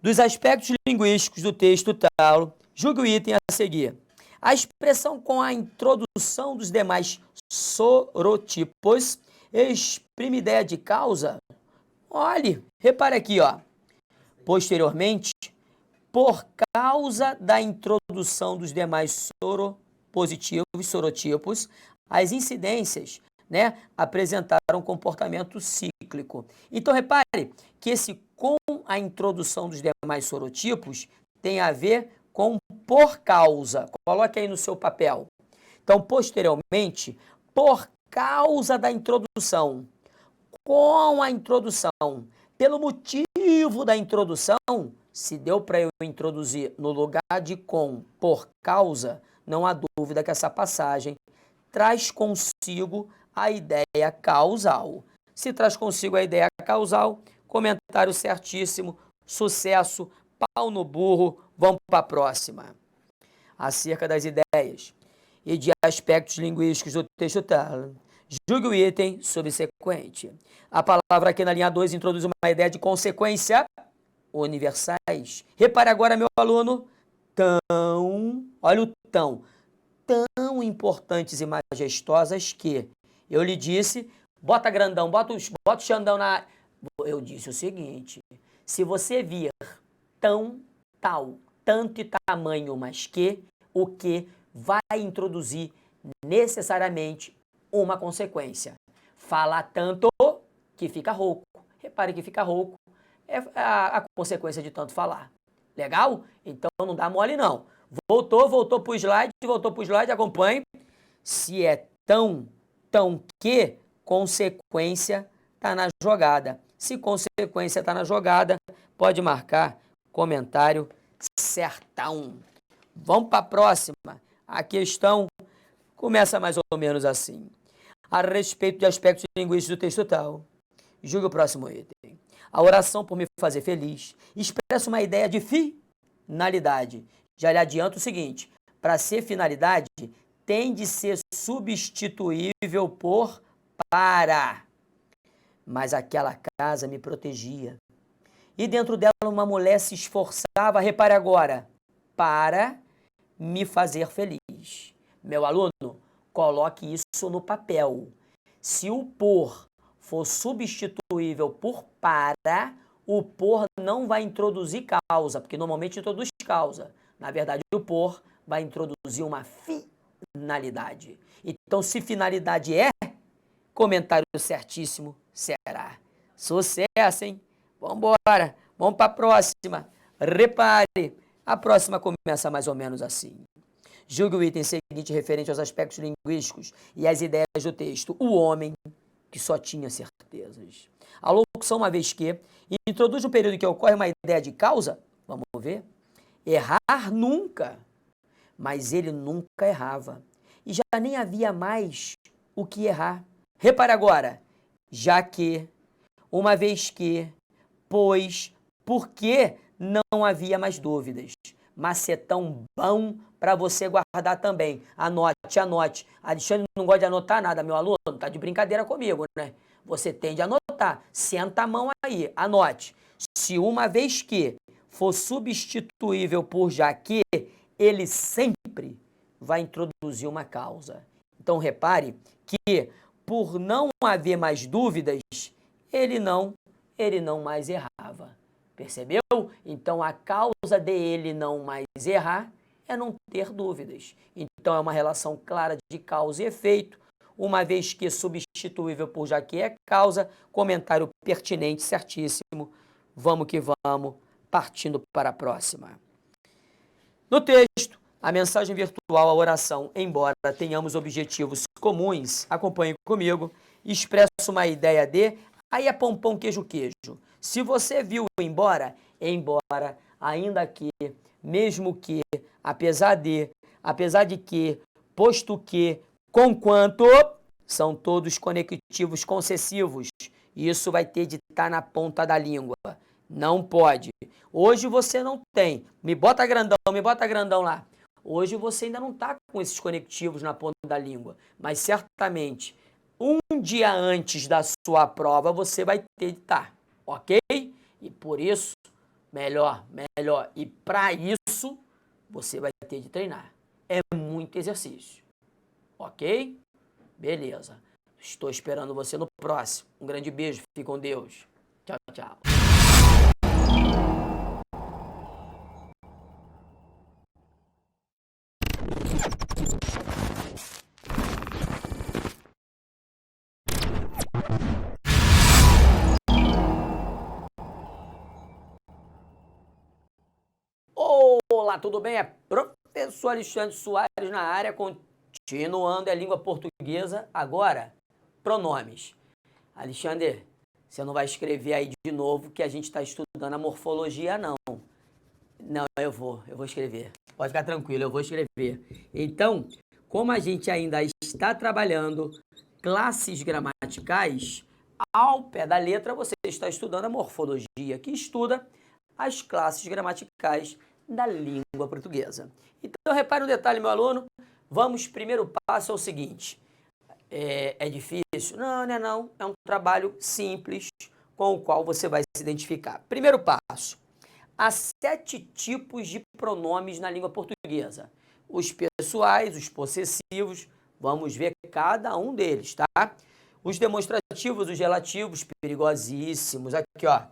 dos aspectos linguísticos do texto tal. Julgue o item a seguir. A expressão com a introdução dos demais sorotipos exprime ideia de causa? Olhe, repare aqui, ó. Posteriormente, por causa da introdução dos demais sorotipos, as incidências, né, apresentaram um comportamento cíclico. Então, repare que esse com a introdução dos demais sorotipos tem a ver com por causa. Coloque aí no seu papel. Então, posteriormente, por causa da introdução, com a introdução, pelo motivo da introdução, se deu para eu introduzir no lugar de com, por causa, não há dúvida que essa passagem traz consigo a ideia causal. Se traz consigo a ideia causal, comentário certíssimo, sucesso, pau no burro, vamos para a próxima. Acerca das ideias e de aspectos linguísticos do texto tal, julgue o item subsequente. A palavra aqui na linha 2 introduz uma ideia de consequência universais. Repare agora, meu aluno, olha o tão importantes e majestosas que eu lhe disse, bota grandão, bota o Xandão na... Eu disse o seguinte, se você vir tão, tal, tanto e tamanho, mas que, o que vai introduzir necessariamente uma consequência. Fala tanto que fica rouco. Repare que fica rouco é a consequência de tanto falar. Legal? Então não dá mole não. Voltou para o slide, acompanhe. Se é tão que, consequência está na jogada. Se consequência está na jogada, pode marcar comentário certão. Vamos para a próxima. A questão começa mais ou menos assim. A respeito de aspectos linguísticos do texto tal, julgue o próximo item. A oração por me fazer feliz expressa uma ideia de finalidade. Já lhe adianto o seguinte, para ser finalidade, tem de ser substituível por para. Mas aquela casa me protegia. E dentro dela uma mulher se esforçava, repare agora, para me fazer feliz. Meu aluno, coloque isso no papel. Se o por for substituível por para, o por não vai introduzir causa, porque normalmente introduz causa. Na verdade, o por vai introduzir uma finalidade. Então, se finalidade é, comentário certíssimo será. Sucesso, hein? Vamos embora. Vamos para a próxima. Repare, a próxima começa mais ou menos assim. Julgue o item seguinte referente aos aspectos linguísticos e às ideias do texto. O homem que só tinha certezas. A locução, uma vez que, introduz um período em que ocorre uma ideia de causa. Vamos ver. Errar nunca. Mas ele nunca errava. E já nem havia mais o que errar. Repare agora. Já que, uma vez que, pois, porque não havia mais dúvidas. macetão bom para você guardar também. Anote, anote. Alexandre não gosta de anotar nada, meu aluno, tá de brincadeira comigo, né? Você tem de anotar. Senta a mão aí, anote. Se uma vez que for substituível por já que, ele sempre vai introduzir uma causa. Então repare que por não haver mais dúvidas, ele não mais errava. Percebeu? Então a causa de ele não mais errar é não ter dúvidas. Então é uma relação clara de causa e efeito, uma vez que substituível por já que é causa, comentário pertinente, certíssimo. Vamos que vamos, partindo para a próxima. No texto, a mensagem virtual, a oração, embora tenhamos objetivos comuns, acompanhe comigo, expressa uma ideia de, aí é pão, pão, queijo, queijo. Se você viu embora, ainda que, mesmo que, apesar de que, posto que, conquanto, são todos conectivos concessivos. Isso vai ter de estar na ponta da língua. Não pode. Hoje você não tem. Me bota grandão lá. Hoje você ainda não está com esses conectivos na ponta da língua. Mas certamente, um dia antes da sua prova, você vai ter de estar. Ok? E por isso, melhor. E para isso, você vai ter de treinar. É muito exercício. Ok? Beleza. Estou esperando você no próximo. Um grande beijo. Fique com Deus. Tchau, tchau. Olá, tudo bem? É professor Alexandre Soares na área, continuando a língua portuguesa. Agora, pronomes. Alexandre, você não vai escrever aí de novo que a gente está estudando a morfologia, não. Não, eu vou escrever. Pode ficar tranquilo, eu vou escrever. Então, como a gente ainda está trabalhando classes gramaticais, ao pé da letra você está estudando a morfologia, que estuda as classes gramaticais da língua portuguesa. Então, repare um detalhe, meu aluno. Vamos, primeiro passo é o seguinte. É difícil? Não, não é não. É um trabalho simples com o qual você vai se identificar. Primeiro passo. Há 7 tipos de pronomes na língua portuguesa. Os pessoais, os possessivos, vamos ver cada um deles, tá? Os demonstrativos, os relativos, perigosíssimos. Aqui, ó.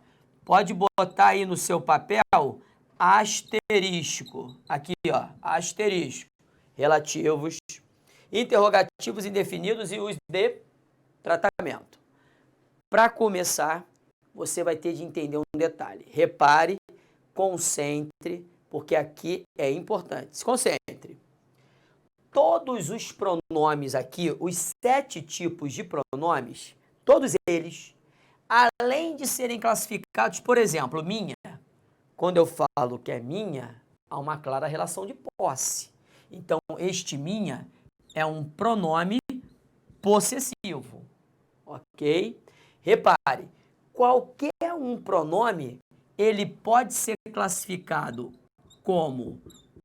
Pode botar aí no seu papel asterisco. Aqui, ó, asterisco. Relativos, interrogativos indefinidos e os de tratamento. Para começar, você vai ter de entender um detalhe. Repare, concentre, porque aqui é importante. Se concentre. Todos os pronomes aqui, os 7 tipos de pronomes, todos eles, além de serem classificados, por exemplo, minha, quando eu falo que é minha, há uma clara relação de posse. Então, este minha é um pronome possessivo, ok? Repare, qualquer um pronome, ele pode ser classificado como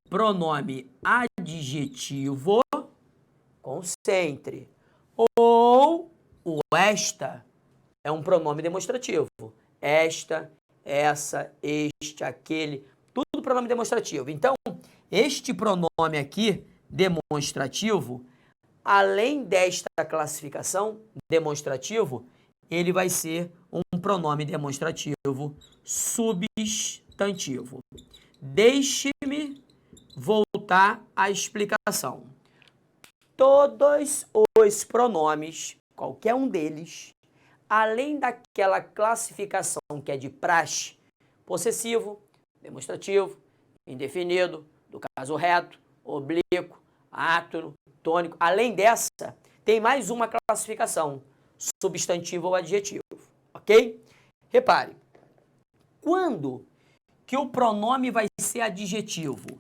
pronome adjetivo, concentre, ou o esta é um pronome demonstrativo. Esta, essa, este, aquele, tudo pronome demonstrativo. Então, este pronome aqui, demonstrativo, além desta classificação, demonstrativo, ele vai ser um pronome demonstrativo substantivo. Deixe-me voltar à explicação. Todos os pronomes, qualquer um deles, além daquela classificação que é de praxe, possessivo, demonstrativo, indefinido, do caso reto, oblíquo, átono, tônico. Além dessa, tem mais uma classificação, substantivo ou adjetivo, ok? Repare, quando que o pronome vai ser adjetivo?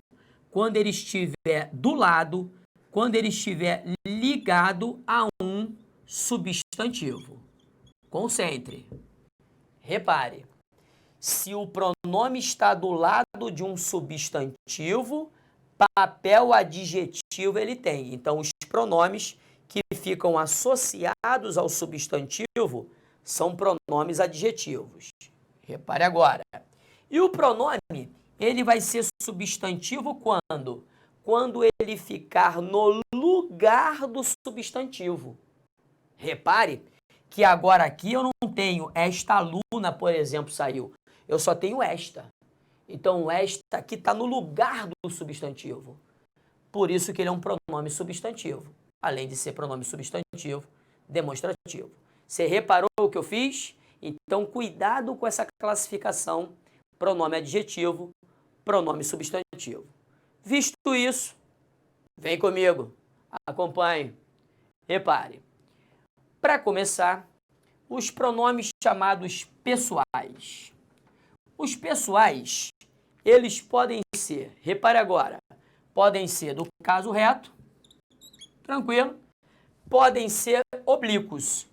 Quando ele estiver do lado, quando ele estiver ligado a um substantivo. Concentre. Repare, Se o pronome está do lado de um substantivo, papel adjetivo ele tem. Então, os pronomes que ficam associados ao substantivo são pronomes adjetivos. Repare agora. E o pronome, ele vai ser substantivo quando? Quando ele ficar no lugar do substantivo. Repare que agora aqui eu não tenho esta aluna, por exemplo, saiu. Eu só tenho esta. Então, esta aqui está no lugar do substantivo. Por isso que ele é um pronome substantivo. Além de ser pronome substantivo, demonstrativo. Você reparou o que eu fiz? Então, cuidado com essa classificação. Pronome adjetivo, pronome substantivo. Visto isso, vem comigo, acompanhe. Repare. Para começar, os pronomes chamados pessoais. Os pessoais, eles podem ser, repare agora, podem ser do caso reto, tranquilo, podem ser oblíquos.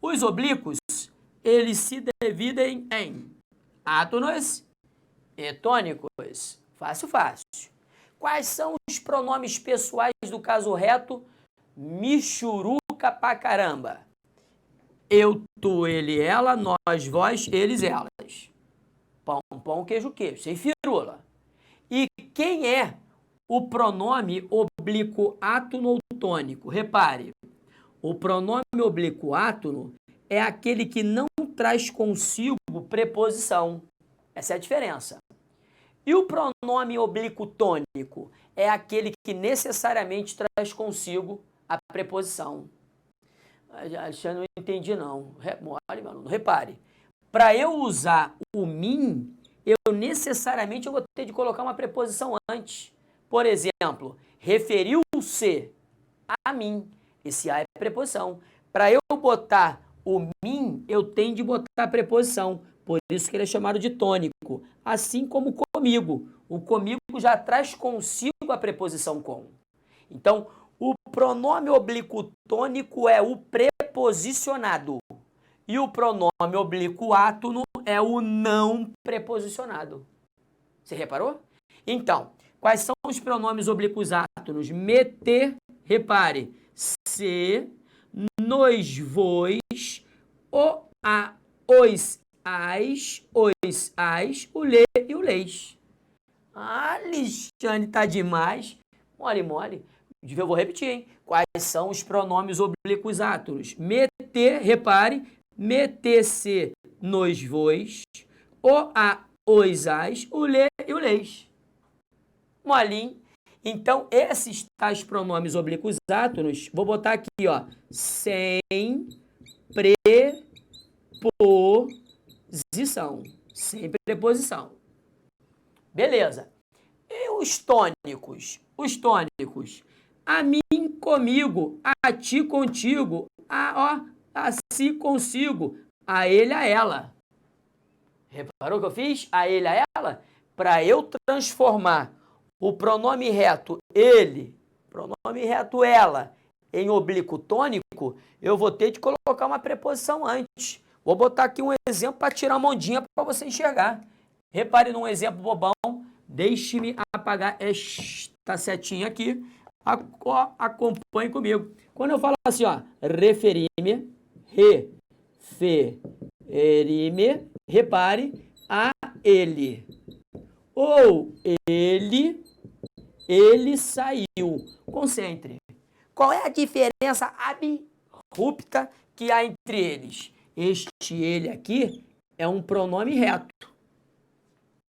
Os oblíquos, eles se dividem em átonos e tônicos. Fácil, fácil. Quais são os pronomes pessoais do caso reto? Michuruca pra caramba. Eu, tu, ele, ela, nós, vós, eles, elas. Pão, pão, queijo, queijo. Sem firula. E quem é o pronome oblíquo átono ou tônico? Repare, o pronome oblíquo átono é aquele que não traz consigo preposição. Essa é a diferença. E o pronome oblíquo tônico é aquele que necessariamente traz consigo a preposição. Acho que eu não entendi, não. Repare, para eu usar o mim, eu necessariamente vou ter de colocar uma preposição antes. Por exemplo, referiu-se a mim. Esse a é preposição. Para eu botar o mim, eu tenho de botar a preposição. Por isso que ele é chamado de tônico. Assim como comigo. O comigo já traz consigo a preposição com. Então, o pronome oblíquo tônico é o preposicionado. E o pronome oblíquo átono é o não preposicionado. Você reparou? Então, quais são os pronomes oblíquos átonos? Meter, repare, se, nos, vos, o, a, os, as, o lê e o leis. Ah, Alexandre, tá demais. Mole, mole. Eu vou repetir, hein? Quais são os pronomes oblíquos átonos? Meter, repare, meter-se, nos, vos, o, a, os, as, o lê e o leis. Molinho. Então, esses tais pronomes oblíquos átonos, vou botar aqui, ó, sem preposição. Sem preposição. Beleza. E os tônicos? Os tônicos. A mim, comigo. A ti, contigo. A si, consigo. A ele, a ela. Reparou o que eu fiz? A ele, a ela? Para eu transformar o pronome reto ele, pronome reto ela, em oblíquo tônico, eu vou ter de colocar uma preposição antes. Vou botar aqui um exemplo para tirar uma ondinha para você enxergar. Repare num exemplo bobão. Deixe-me apagar esta setinha aqui. Acompanhe comigo. Quando eu falo assim, ó, referir-me, repare, a ele. Ou ele saiu. Concentre. Qual é a diferença abrupta que há entre eles? Este ele aqui é um pronome reto.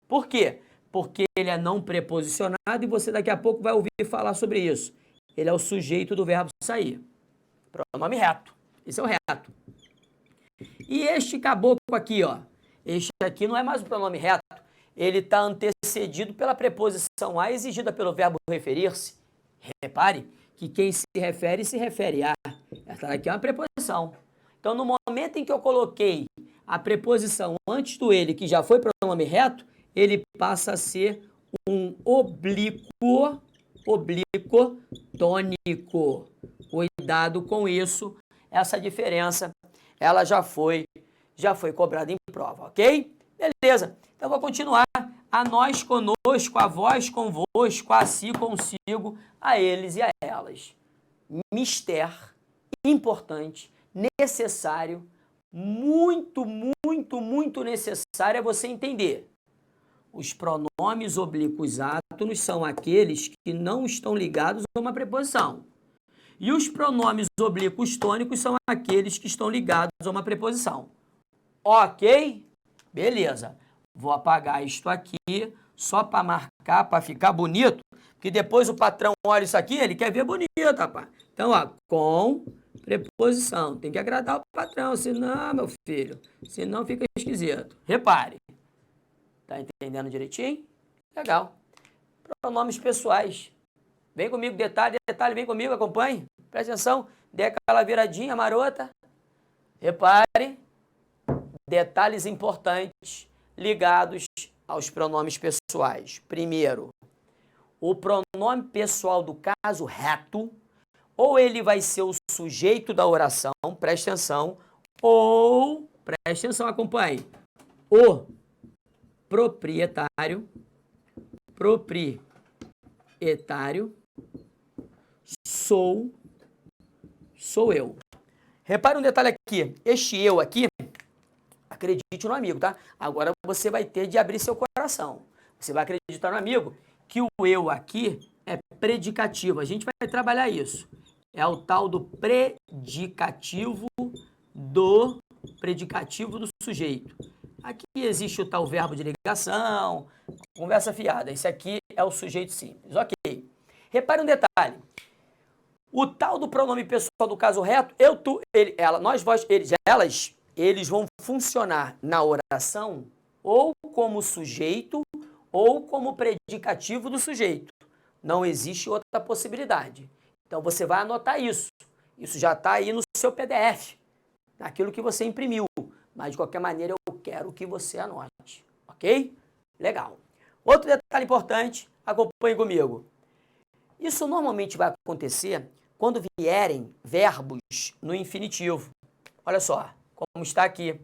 Por quê? Porque ele é não preposicionado e você daqui a pouco vai ouvir falar sobre isso. Ele é o sujeito do verbo sair. Pronome reto. Esse é o reto. E este caboclo aqui, ó. Este aqui não é mais um pronome reto. Ele está antecedido pela preposição a exigida pelo verbo referir-se. Repare que quem se refere a. Essa daqui é uma preposição. Então, no momento em que eu coloquei a preposição antes do ele, que já foi pronome reto, ele passa a ser um oblíquo tônico. Cuidado com isso. Essa diferença, ela já foi cobrada em prova, ok? Beleza. Então, vou continuar. A nós conosco, a vós convosco, a si consigo, a eles e a elas. Mister, importante, necessário, muito, muito, muito necessário é você entender. Os pronomes oblíquos átonos são aqueles que não estão ligados a uma preposição. E os pronomes oblíquos tônicos são aqueles que estão ligados a uma preposição. Ok? Beleza. Vou apagar isto aqui só para marcar, para ficar bonito, porque depois o patrão olha isso aqui, ele quer ver bonito, rapaz. Então, ó, com preposição. Tem que agradar o patrão, senão, meu filho, senão fica esquisito. Repare. Tá entendendo direitinho? Legal. Pronomes pessoais. Vem comigo, detalhe, detalhe, vem comigo, acompanhe. Presta atenção, dê aquela viradinha marota. Repare, detalhes importantes ligados aos pronomes pessoais. Primeiro, o pronome pessoal do caso reto, ou ele vai ser o sujeito da oração, presta atenção, ou, presta atenção, acompanhe, o proprietário, sou eu. Repare um detalhe aqui, este eu aqui, acredite no amigo, tá? Agora você vai ter de abrir seu coração. Você vai acreditar no amigo que o eu aqui é predicativo. A gente vai trabalhar isso. É o tal do predicativo do sujeito. Aqui existe o tal verbo de ligação, conversa fiada. Esse aqui é o sujeito simples. Ok. Repare um detalhe. O tal do pronome pessoal do caso reto, eu, tu, ele, ela, nós, vós, eles, elas, eles vão funcionar na oração ou como sujeito ou como predicativo do sujeito. Não existe outra possibilidade. Então você vai anotar isso. Isso já está aí no seu PDF, naquilo que você imprimiu. Mas de qualquer maneira eu quero que você anote. Ok? Legal. Outro detalhe importante, acompanhe comigo. Isso normalmente vai acontecer quando vierem verbos no infinitivo. Olha só, como está aqui.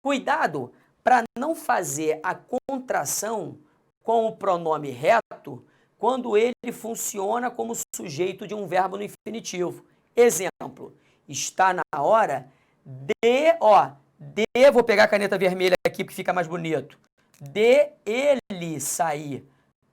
Cuidado para não fazer a contração com o pronome reto quando ele funciona como sujeito de um verbo no infinitivo. Exemplo, está na hora vou pegar a caneta vermelha aqui porque fica mais bonito. De ele sair.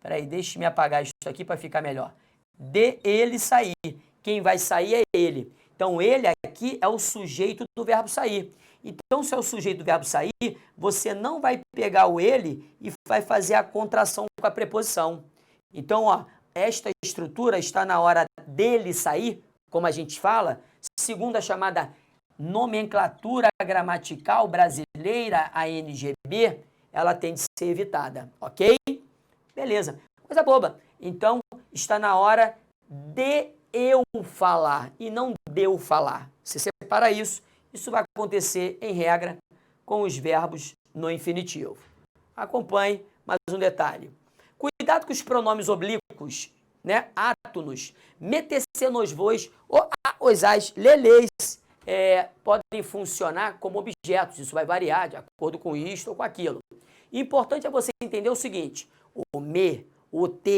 Peraí, deixa-me apagar isso aqui para ficar melhor. De ele sair. Quem vai sair é ele. Então, ele aqui é o sujeito do verbo sair. Então, se é o sujeito do verbo sair, você não vai pegar o ele e vai fazer a contração com a preposição. Então, ó, esta estrutura está na hora dele sair, como a gente fala, segundo a chamada nomenclatura gramatical brasileira, a NGB, ela tem de ser evitada, ok? Beleza, coisa boba. Então, está na hora de eu falar e não de eu falar. Você separa isso, isso vai acontecer, em regra, com os verbos no infinitivo. Acompanhe mais um detalhe. Cuidado com os pronomes oblíquos, né? Átonos, metecer nos voz, os ais, leleis, podem funcionar como objetos. Isso vai variar de acordo com isto ou com aquilo. Importante é você entender o seguinte: o me, o te,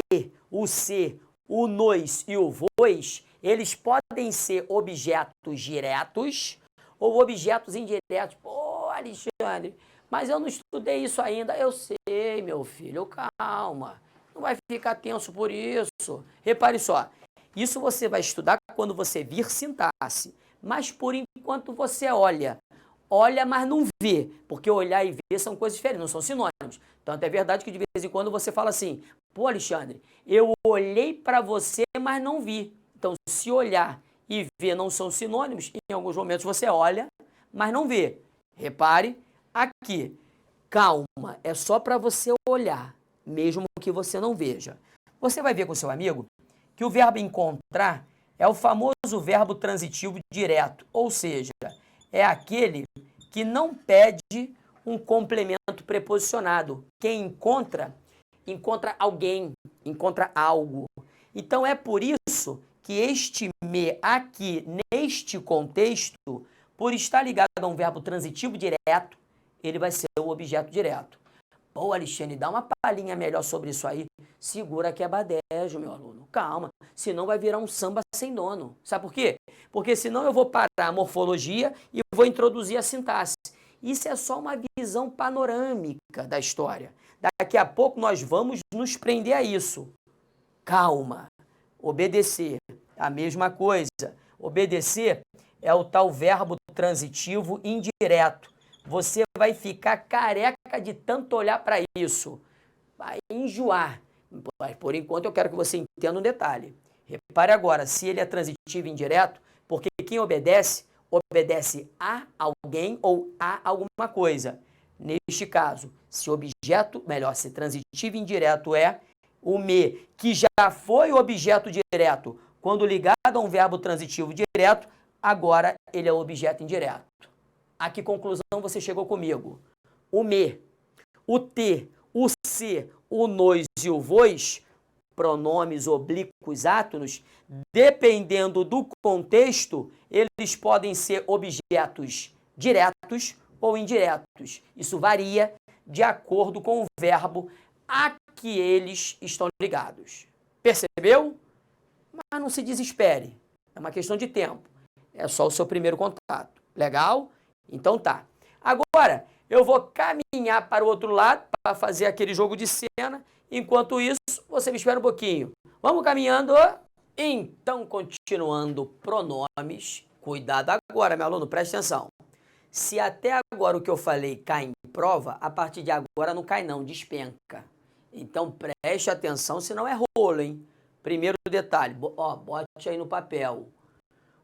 o se, o nos e o vos, eles podem ser objetos diretos ou objetos indiretos. Pô, Alexandre, mas eu não estudei isso ainda. Eu sei, meu filho, calma. Não vai ficar tenso por isso. Repare só, isso você vai estudar quando você vir sintaxe. Mas por enquanto você olha, mas não vê, porque olhar e ver são coisas diferentes, não são sinônimos. Tanto é verdade que de vez em quando você fala assim: pô, Alexandre, eu olhei para você, mas não vi. Então, se olhar e ver não são sinônimos, em alguns momentos você olha, mas não vê. Repare aqui, calma, é só para você olhar, mesmo que você não veja. Você vai ver com seu amigo que o verbo encontrar é o famoso verbo transitivo direto, ou seja, é aquele que não pede um complemento preposicionado. Quem encontra, encontra alguém, encontra algo. Então é por isso que este me aqui, neste contexto, por estar ligado a um verbo transitivo direto, ele vai ser o objeto direto. Pô, Alexandre, dá uma palhinha melhor sobre isso aí. Segura que é badejo, meu aluno. Calma, senão vai virar um samba sem dono. Sabe por quê? Porque senão eu vou parar a morfologia e vou introduzir a sintaxe. Isso é só uma visão panorâmica da história. Daqui a pouco nós vamos nos prender a isso. Calma. Obedecer, a mesma coisa. Obedecer é o tal verbo transitivo indireto. Você vai ficar careca de tanto olhar para isso. Vai enjoar. Mas, por enquanto, eu quero que você entenda um detalhe. Repare agora, se ele é transitivo indireto, porque quem obedece, obedece a alguém ou a alguma coisa. Neste caso, se objeto, melhor, se transitivo indireto é o me, que já foi objeto direto, quando ligado a um verbo transitivo direto, agora ele é objeto indireto. A que conclusão você chegou comigo? O me, o te, o se, o nós e o vos, pronomes oblíquos átonos, dependendo do contexto, eles podem ser objetos diretos ou indiretos. Isso varia de acordo com o verbo a que eles estão ligados. Percebeu? Mas não se desespere. É uma questão de tempo. É só o seu primeiro contato. Legal? Então tá. Agora, eu vou caminhar para o outro lado para fazer aquele jogo de cena. Enquanto isso, você me espera um pouquinho. Vamos caminhando. Então, continuando pronomes. Cuidado agora, meu aluno, preste atenção. Se até agora o que eu falei cai em prova, a partir de agora não cai não, despenca. Então preste atenção, senão é rolo, hein? Primeiro detalhe, ó, bote aí no papel.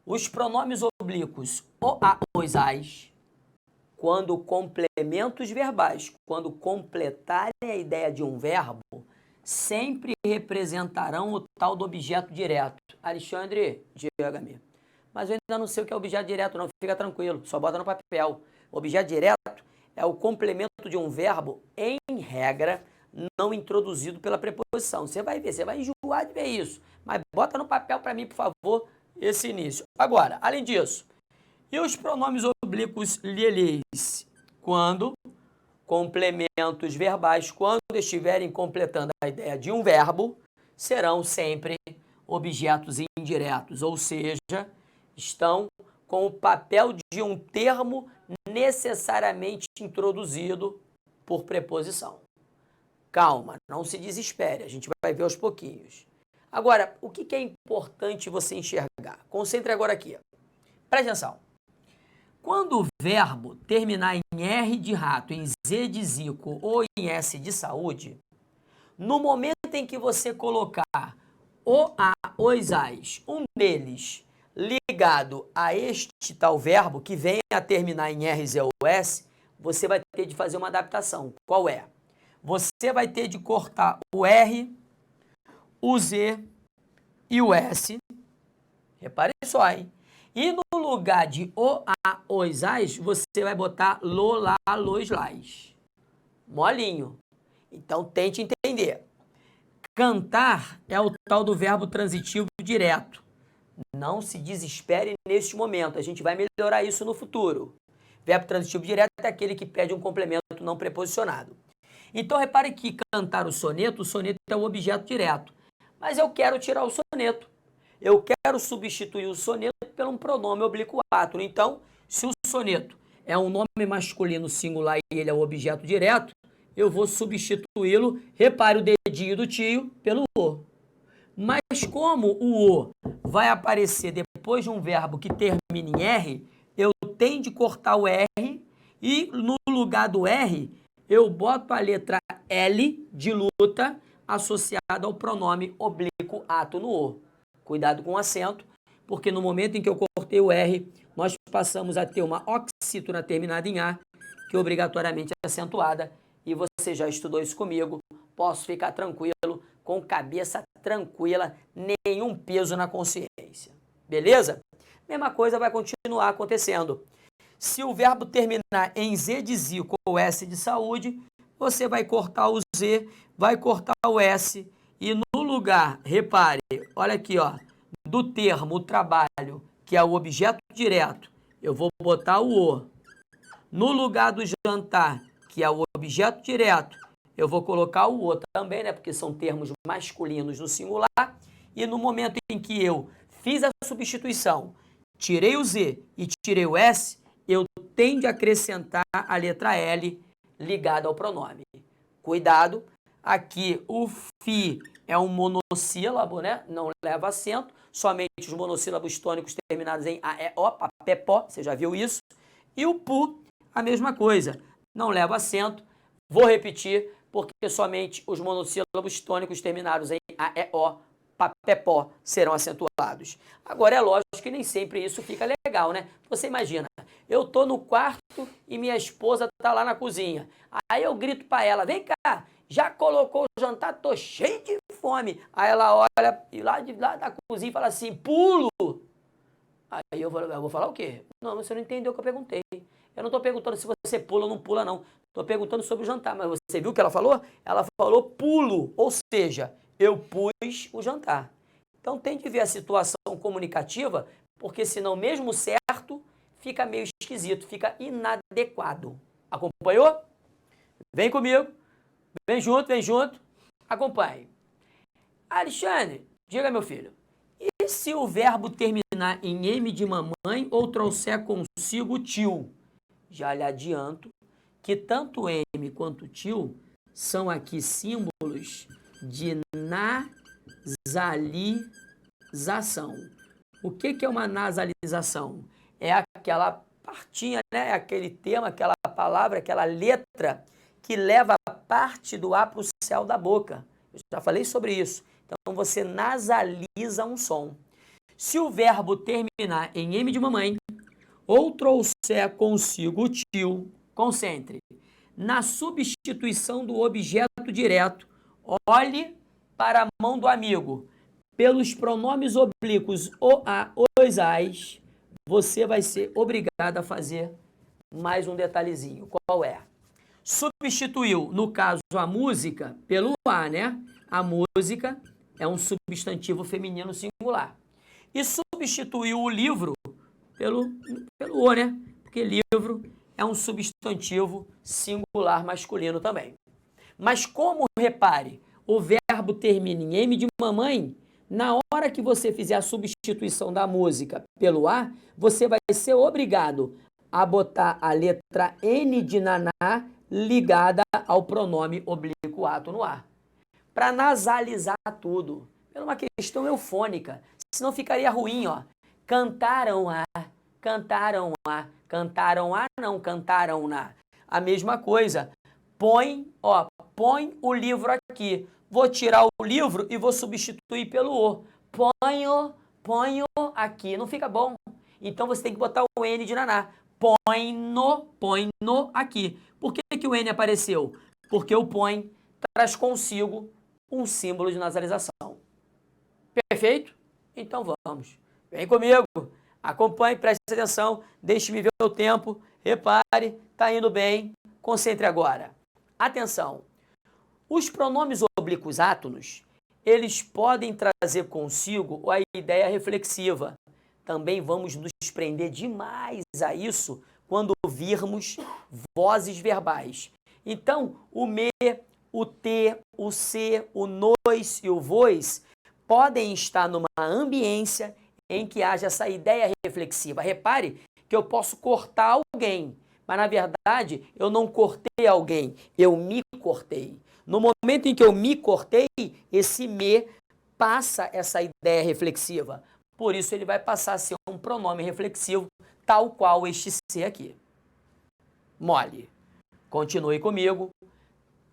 Os pronomes oblíquos, o, a, os, as, quando complementos verbais, quando completarem a ideia de um verbo, sempre representarão o tal do objeto direto. Alexandre, diga-me. Mas eu ainda não sei o que é objeto direto, não. Fica tranquilo, só bota no papel. Objeto direto é o complemento de um verbo, em regra, não introduzido pela preposição. Você vai ver, você vai enjoar de ver isso. Mas bota no papel para mim, por favor, esse início. Agora, além disso, e os pronomes oblíquos lielis? Quando complementos verbais, quando estiverem completando a ideia de um verbo, serão sempre objetos indiretos, ou seja, estão com o papel de um termo necessariamente introduzido por preposição. Calma, não se desespere, a gente vai ver aos pouquinhos. Agora, o que é importante você enxergar? Concentre agora aqui. Presta atenção. Quando o verbo terminar em R de rato, em Z de Zico ou em S de saúde, no momento em que você colocar o, a, os, as, um deles ligado a este tal verbo, que vem a terminar em R, Z ou S, você vai ter de fazer uma adaptação. Qual é? Você vai ter de cortar o R, o Z e o S. Repare só, hein? E no lugar de o, a, os, as, você vai botar lo, lá, los, las. Molinho. Então, tente entender. Cantar é o tal do verbo transitivo direto. Não se desespere neste momento. A gente vai melhorar isso no futuro. Verbo transitivo direto é aquele que pede um complemento não preposicionado. Então, repare que cantar o soneto é o objeto direto. Mas eu quero tirar o soneto. Eu quero substituir o soneto por um pronome oblíquo átono. Então, se o soneto é um nome masculino singular e ele é o objeto direto, eu vou substituí-lo, repare o dedinho do tio, pelo o. Mas como o o vai aparecer depois de um verbo que termina em R, eu tenho de cortar o R e no lugar do R, eu boto a letra L de luta associada ao pronome oblíquo átono o. Cuidado com o acento, porque no momento em que eu cortei o R, nós passamos a ter uma oxítona terminada em A, que obrigatoriamente é acentuada, e você já estudou isso comigo, posso ficar tranquilo, com cabeça tranquila, nenhum peso na consciência. Beleza? Mesma coisa vai continuar acontecendo. Se o verbo terminar em Z de Zico ou S de saúde, você vai cortar o Z, vai cortar o S, e no lugar, repare, olha aqui, ó, do termo, o trabalho, que é o objeto direto, eu vou botar o O. No lugar do jantar, que é o objeto direto, eu vou colocar o o também, né? Porque são termos masculinos no singular. E no momento em que eu fiz a substituição, tirei o Z e tirei o S, eu tenho de acrescentar a letra L ligada ao pronome. Cuidado, aqui o FI é um monossílabo, né? Não leva acento, somente os monossílabos tônicos terminados em A, E, O, P, P, você já viu isso? E o PU, a mesma coisa, não leva acento. Vou repetir, porque somente os monossílabos tônicos terminados em A, E, O, papepó serão acentuados. Agora é lógico que nem sempre isso fica legal, né? Você imagina, eu tô no quarto e minha esposa tá lá na cozinha. Aí eu grito para ela, vem cá, já colocou o jantar? Tô cheio de fome. Aí ela olha e lá da cozinha fala assim, pulo. Aí eu vou falar o quê? Não, você não entendeu o que eu perguntei. Eu não estou perguntando se você pula ou não pula, não. Estou perguntando sobre o jantar. Mas você viu o que ela falou? Ela falou pulo, ou seja, eu pus o jantar. Então tem que ver a situação comunicativa, porque senão mesmo certo, fica meio esquisito, fica inadequado. Acompanhou? Vem comigo. Vem junto. Acompanhe. Alexandre, diga, meu filho. E se o verbo terminar em M de mamãe ou trouxer consigo tio? Já lhe adianto que tanto M quanto tio são aqui símbolos de nasalização. O que é uma nasalização? É aquela partinha, né? É aquele termo, aquela palavra, aquela letra que leva a parte do A para o céu da boca. Eu já falei sobre isso. Então você nasaliza um som. Se o verbo terminar em M de mamãe ou trouxer consigo o tio, concentre. Na substituição do objeto direto, olhe para a mão do amigo. Pelos pronomes oblíquos o, a, os, as, você vai ser obrigado a fazer mais um detalhezinho. Qual é? Substituiu, no caso, a música pelo a, né? A música é um substantivo feminino singular. E substituiu o livro pelo o, né? Porque livro é um substantivo singular masculino também. Mas como, repare, o verbo termina em M de mamãe, na hora que você fizer a substituição da música pelo A, você vai ser obrigado a botar a letra N de naná ligada ao pronome oblíquo ato no A. Para nasalizar tudo, por uma questão eufônica, senão ficaria ruim, ó. Cantaram a, cantaram a, cantaram a, não cantaram na. A mesma coisa. Põe o livro aqui. Vou tirar o livro e vou substituir pelo o. Ponho aqui. Não fica bom. Então você tem que botar o N de naná. Põe no aqui. Por que o N apareceu? Porque o põe traz consigo um símbolo de nasalização. Perfeito? Então vamos. Vem comigo. Acompanhe, preste atenção. Deixe-me ver o tempo. Repare, está indo bem. Concentre agora. Atenção. Os pronomes oblíquos átonos, eles podem trazer consigo a ideia reflexiva. Também vamos nos prender demais a isso quando ouvirmos vozes verbais. Então, o me, o te, o se, o nós e o vos podem estar numa ambiência em que haja essa ideia reflexiva. Repare que eu posso cortar alguém, mas na verdade eu não cortei alguém, eu me cortei. No momento em que eu me cortei, esse me passa essa ideia reflexiva. Por isso ele vai passar a ser um pronome reflexivo, tal qual este se aqui. Mole. Continue comigo.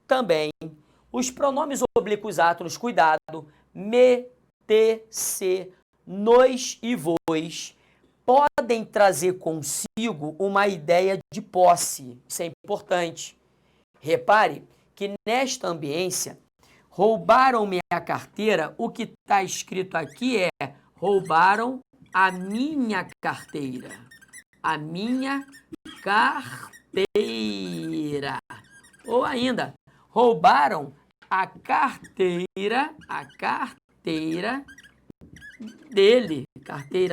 Também, os pronomes oblíquos átonos, cuidado, me, te, se, nos e vos, podem trazer consigo uma ideia de posse. Isso é importante. Repare que nesta ambiência, roubaram-me a carteira, o que está escrito aqui é roubaram a minha carteira. A minha carteira. Ou ainda, roubaram a carteira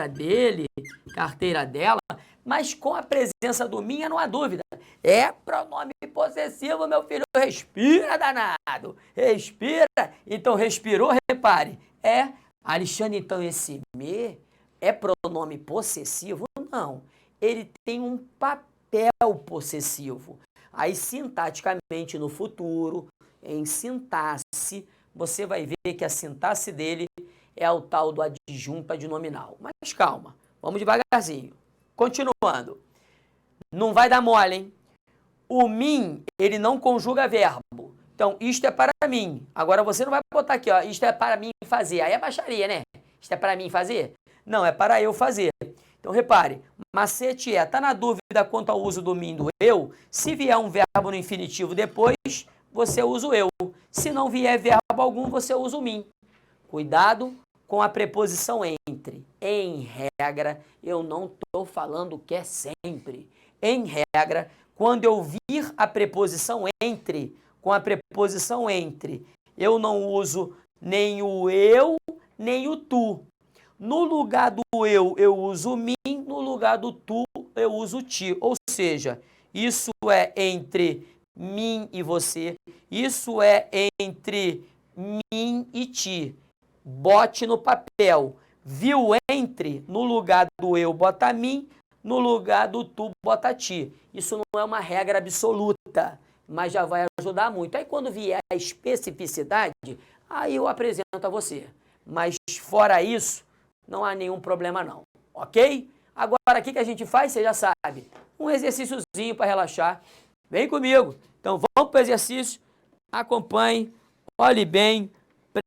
dele, carteira dela, mas com a presença do minha não há dúvida. É pronome possessivo, meu filho. Respira, danado. Respira. Então, respirou, repare. Alexandre, então esse me é pronome possessivo? Não. Ele tem um papel possessivo. Aí, sintaticamente, no futuro, em sintaxe, você vai ver que a sintaxe dele é o tal do adjunto adnominal. Mas calma, vamos devagarzinho. Continuando. Não vai dar mole, hein? O mim, ele não conjuga verbo. Então, isto é para mim. Agora, você não vai botar aqui, ó, isto é para mim fazer. Aí é baixaria, né? Isto é para mim fazer? Não, é para eu fazer. Então, repare, macete tá na dúvida quanto ao uso do mim do eu? Se vier um verbo no infinitivo depois, você usa o eu. Se não vier verbo algum, você usa o mim. Cuidado com a preposição entre. Em regra, eu não estou falando que é sempre. Em regra, quando eu vir a preposição entre, com a preposição entre, eu não uso nem o eu, nem o tu. No lugar do eu uso o mim, no lugar do tu, eu uso o ti. Ou seja, isso é entre mim e você, isso é entre mim e ti. Bote no papel. Viu entre, no lugar do eu, bota mim, no lugar do tu, bota ti. Isso não é uma regra absoluta, mas já vai ajudar muito. Aí quando vier a especificidade, aí eu apresento a você. Mas fora isso, não há nenhum problema não, ok? Agora, o que a gente faz, você já sabe. Um exercíciozinho para relaxar. Vem comigo. Então vamos para o exercício, acompanhe, olhe bem,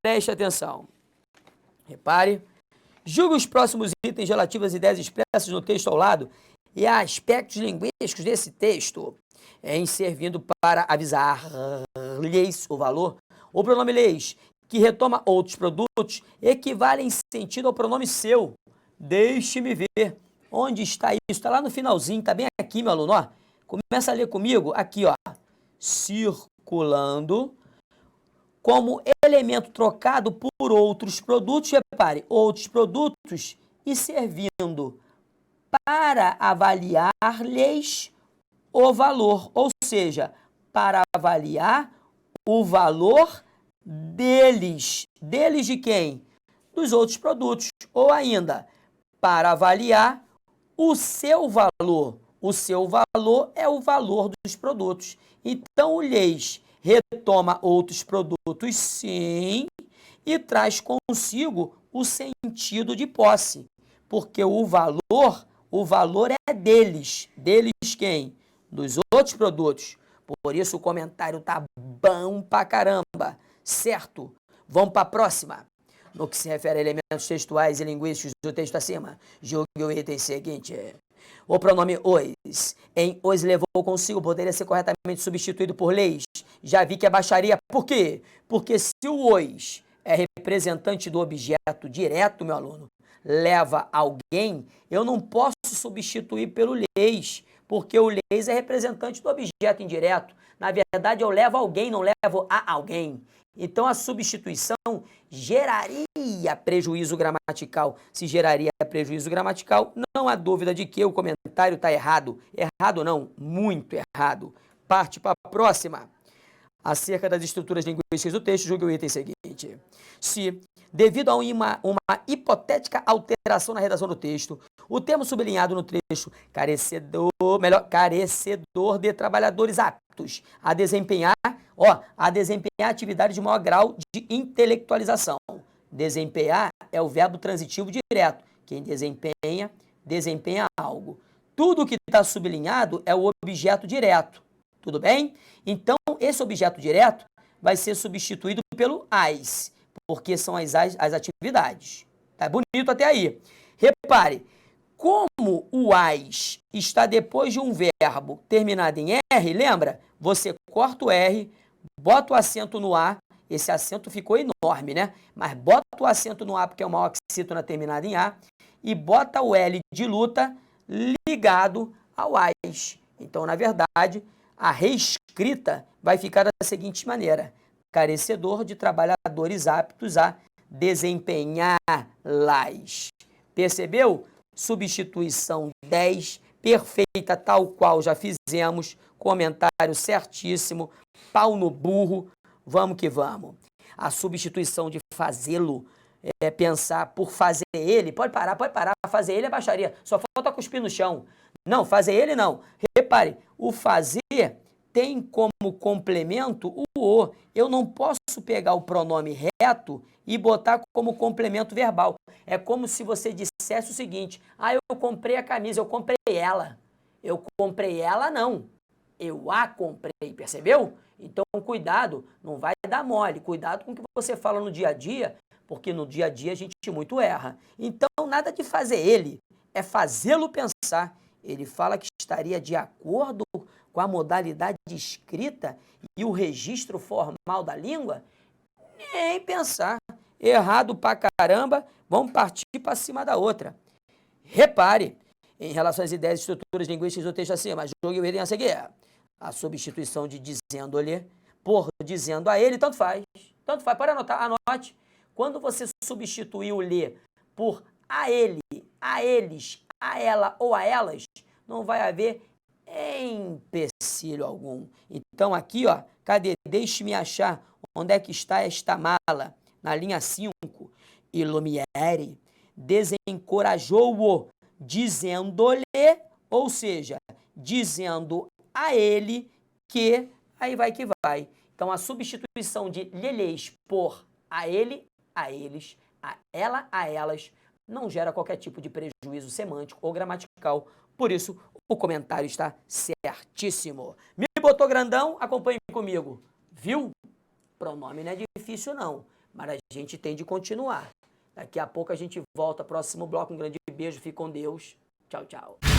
preste atenção. Repare. Julgue os próximos itens relativos às ideias expressas no texto ao lado e a aspectos linguísticos desse texto, em servindo para avisar-lhes o valor. O pronome lhes, que retoma outros produtos, equivale em sentido ao pronome seu. Deixe-me ver. Onde está isso? Está lá no finalzinho, está bem aqui, meu aluno. Ó. Começa a ler comigo, aqui, ó. Circulando como elemento trocado por outros produtos, repare, outros produtos e servindo para avaliar-lhes o valor, ou seja, para avaliar o valor deles. Deles de quem? Dos outros produtos. Ou ainda, para avaliar o seu valor. O seu valor é o valor dos produtos. Então, o lhes retoma outros produtos, sim, e traz consigo o sentido de posse, porque o valor é deles. Deles quem? Dos outros produtos. Por isso o comentário tá bom pra caramba, certo? Vamos para a próxima. No que se refere a elementos textuais e linguísticos do texto acima, julgue o item seguinte. O pronome os, em os levou consigo, poderia ser corretamente substituído por leis. Já vi que é baixaria. Por quê? Porque se o os é representante do objeto direto, meu aluno, leva alguém, eu não posso substituir pelo leis, porque o leis é representante do objeto indireto. Na verdade, eu levo alguém, não levo a alguém. Então, a substituição geraria prejuízo gramatical. Se geraria prejuízo gramatical, não há dúvida de que o comentário está errado. Errado não, muito errado. Parte para a próxima. Acerca das estruturas linguísticas do texto, julgue o item seguinte. Se, devido a uma hipotética alteração na redação do texto, o termo sublinhado no trecho carecedor de trabalhadores aptos a desempenhar atividades de maior grau de intelectualização. Desempenhar é o verbo transitivo direto. Quem desempenha, desempenha algo. Tudo que está sublinhado é o objeto direto. Tudo bem? Então, esse objeto direto vai ser substituído pelo as, porque são as atividades. Tá bonito até aí. Repare, como o as está depois de um verbo terminado em R, lembra? Você corta o R, bota o acento no A, esse acento ficou enorme, né? Mas bota o acento no A, porque é uma oxítona terminada em A, e bota o L de luta ligado ao as. Então, na verdade, a reescrita vai ficar da seguinte maneira: carecedor de trabalhadores aptos a desempenhá-las. Percebeu? Substituição 10, perfeita, tal qual já fizemos Comentário certíssimo. Pau no burro. Vamos que vamos. A substituição de fazê-lo é pensar por fazer ele. Pode parar. Fazer ele é baixaria. Só falta cuspir no chão. Não, fazer ele não. Repare, o fazer tem como complemento o o. Eu não posso pegar o pronome reto e botar como complemento verbal. É como se você dissesse o seguinte: ah, eu comprei a camisa, eu comprei ela. Eu comprei ela, não. Eu a comprei, percebeu? Então, cuidado, não vai dar mole. Cuidado com o que você fala no dia a dia, porque no dia a dia a gente muito erra. Então, nada de fazer ele, é fazê-lo pensar. Ele fala que estaria de acordo com a modalidade escrita e o registro formal da língua? Nem pensar. Errado pra caramba, vamos partir para cima da outra. Repare, em relação às ideias e estruturas linguísticas do texto acima, jogue o item a seguir. A substituição de dizendo-lhe por dizendo a ele, tanto faz. Tanto faz, pode anotar, anote. Quando você substituir o lhe por a ele, a eles, a ela ou a elas, não vai haver empecilho algum. Então aqui, ó, cadê? Deixe-me achar onde é que está esta mala. Na linha 5, e Lumiere desencorajou-o, dizendo-lhe, ou seja, dizendo a ele que, aí vai que vai. Então a substituição de lhes por a ele, a eles, a ela, a elas, não gera qualquer tipo de prejuízo semântico ou gramatical. Por isso, o comentário está certíssimo. Me botou grandão? Acompanhe comigo. Viu? Pronome não é difícil não, mas a gente tem de continuar. Daqui a pouco a gente volta, próximo bloco. Um grande beijo, fique com Deus. Tchau, tchau.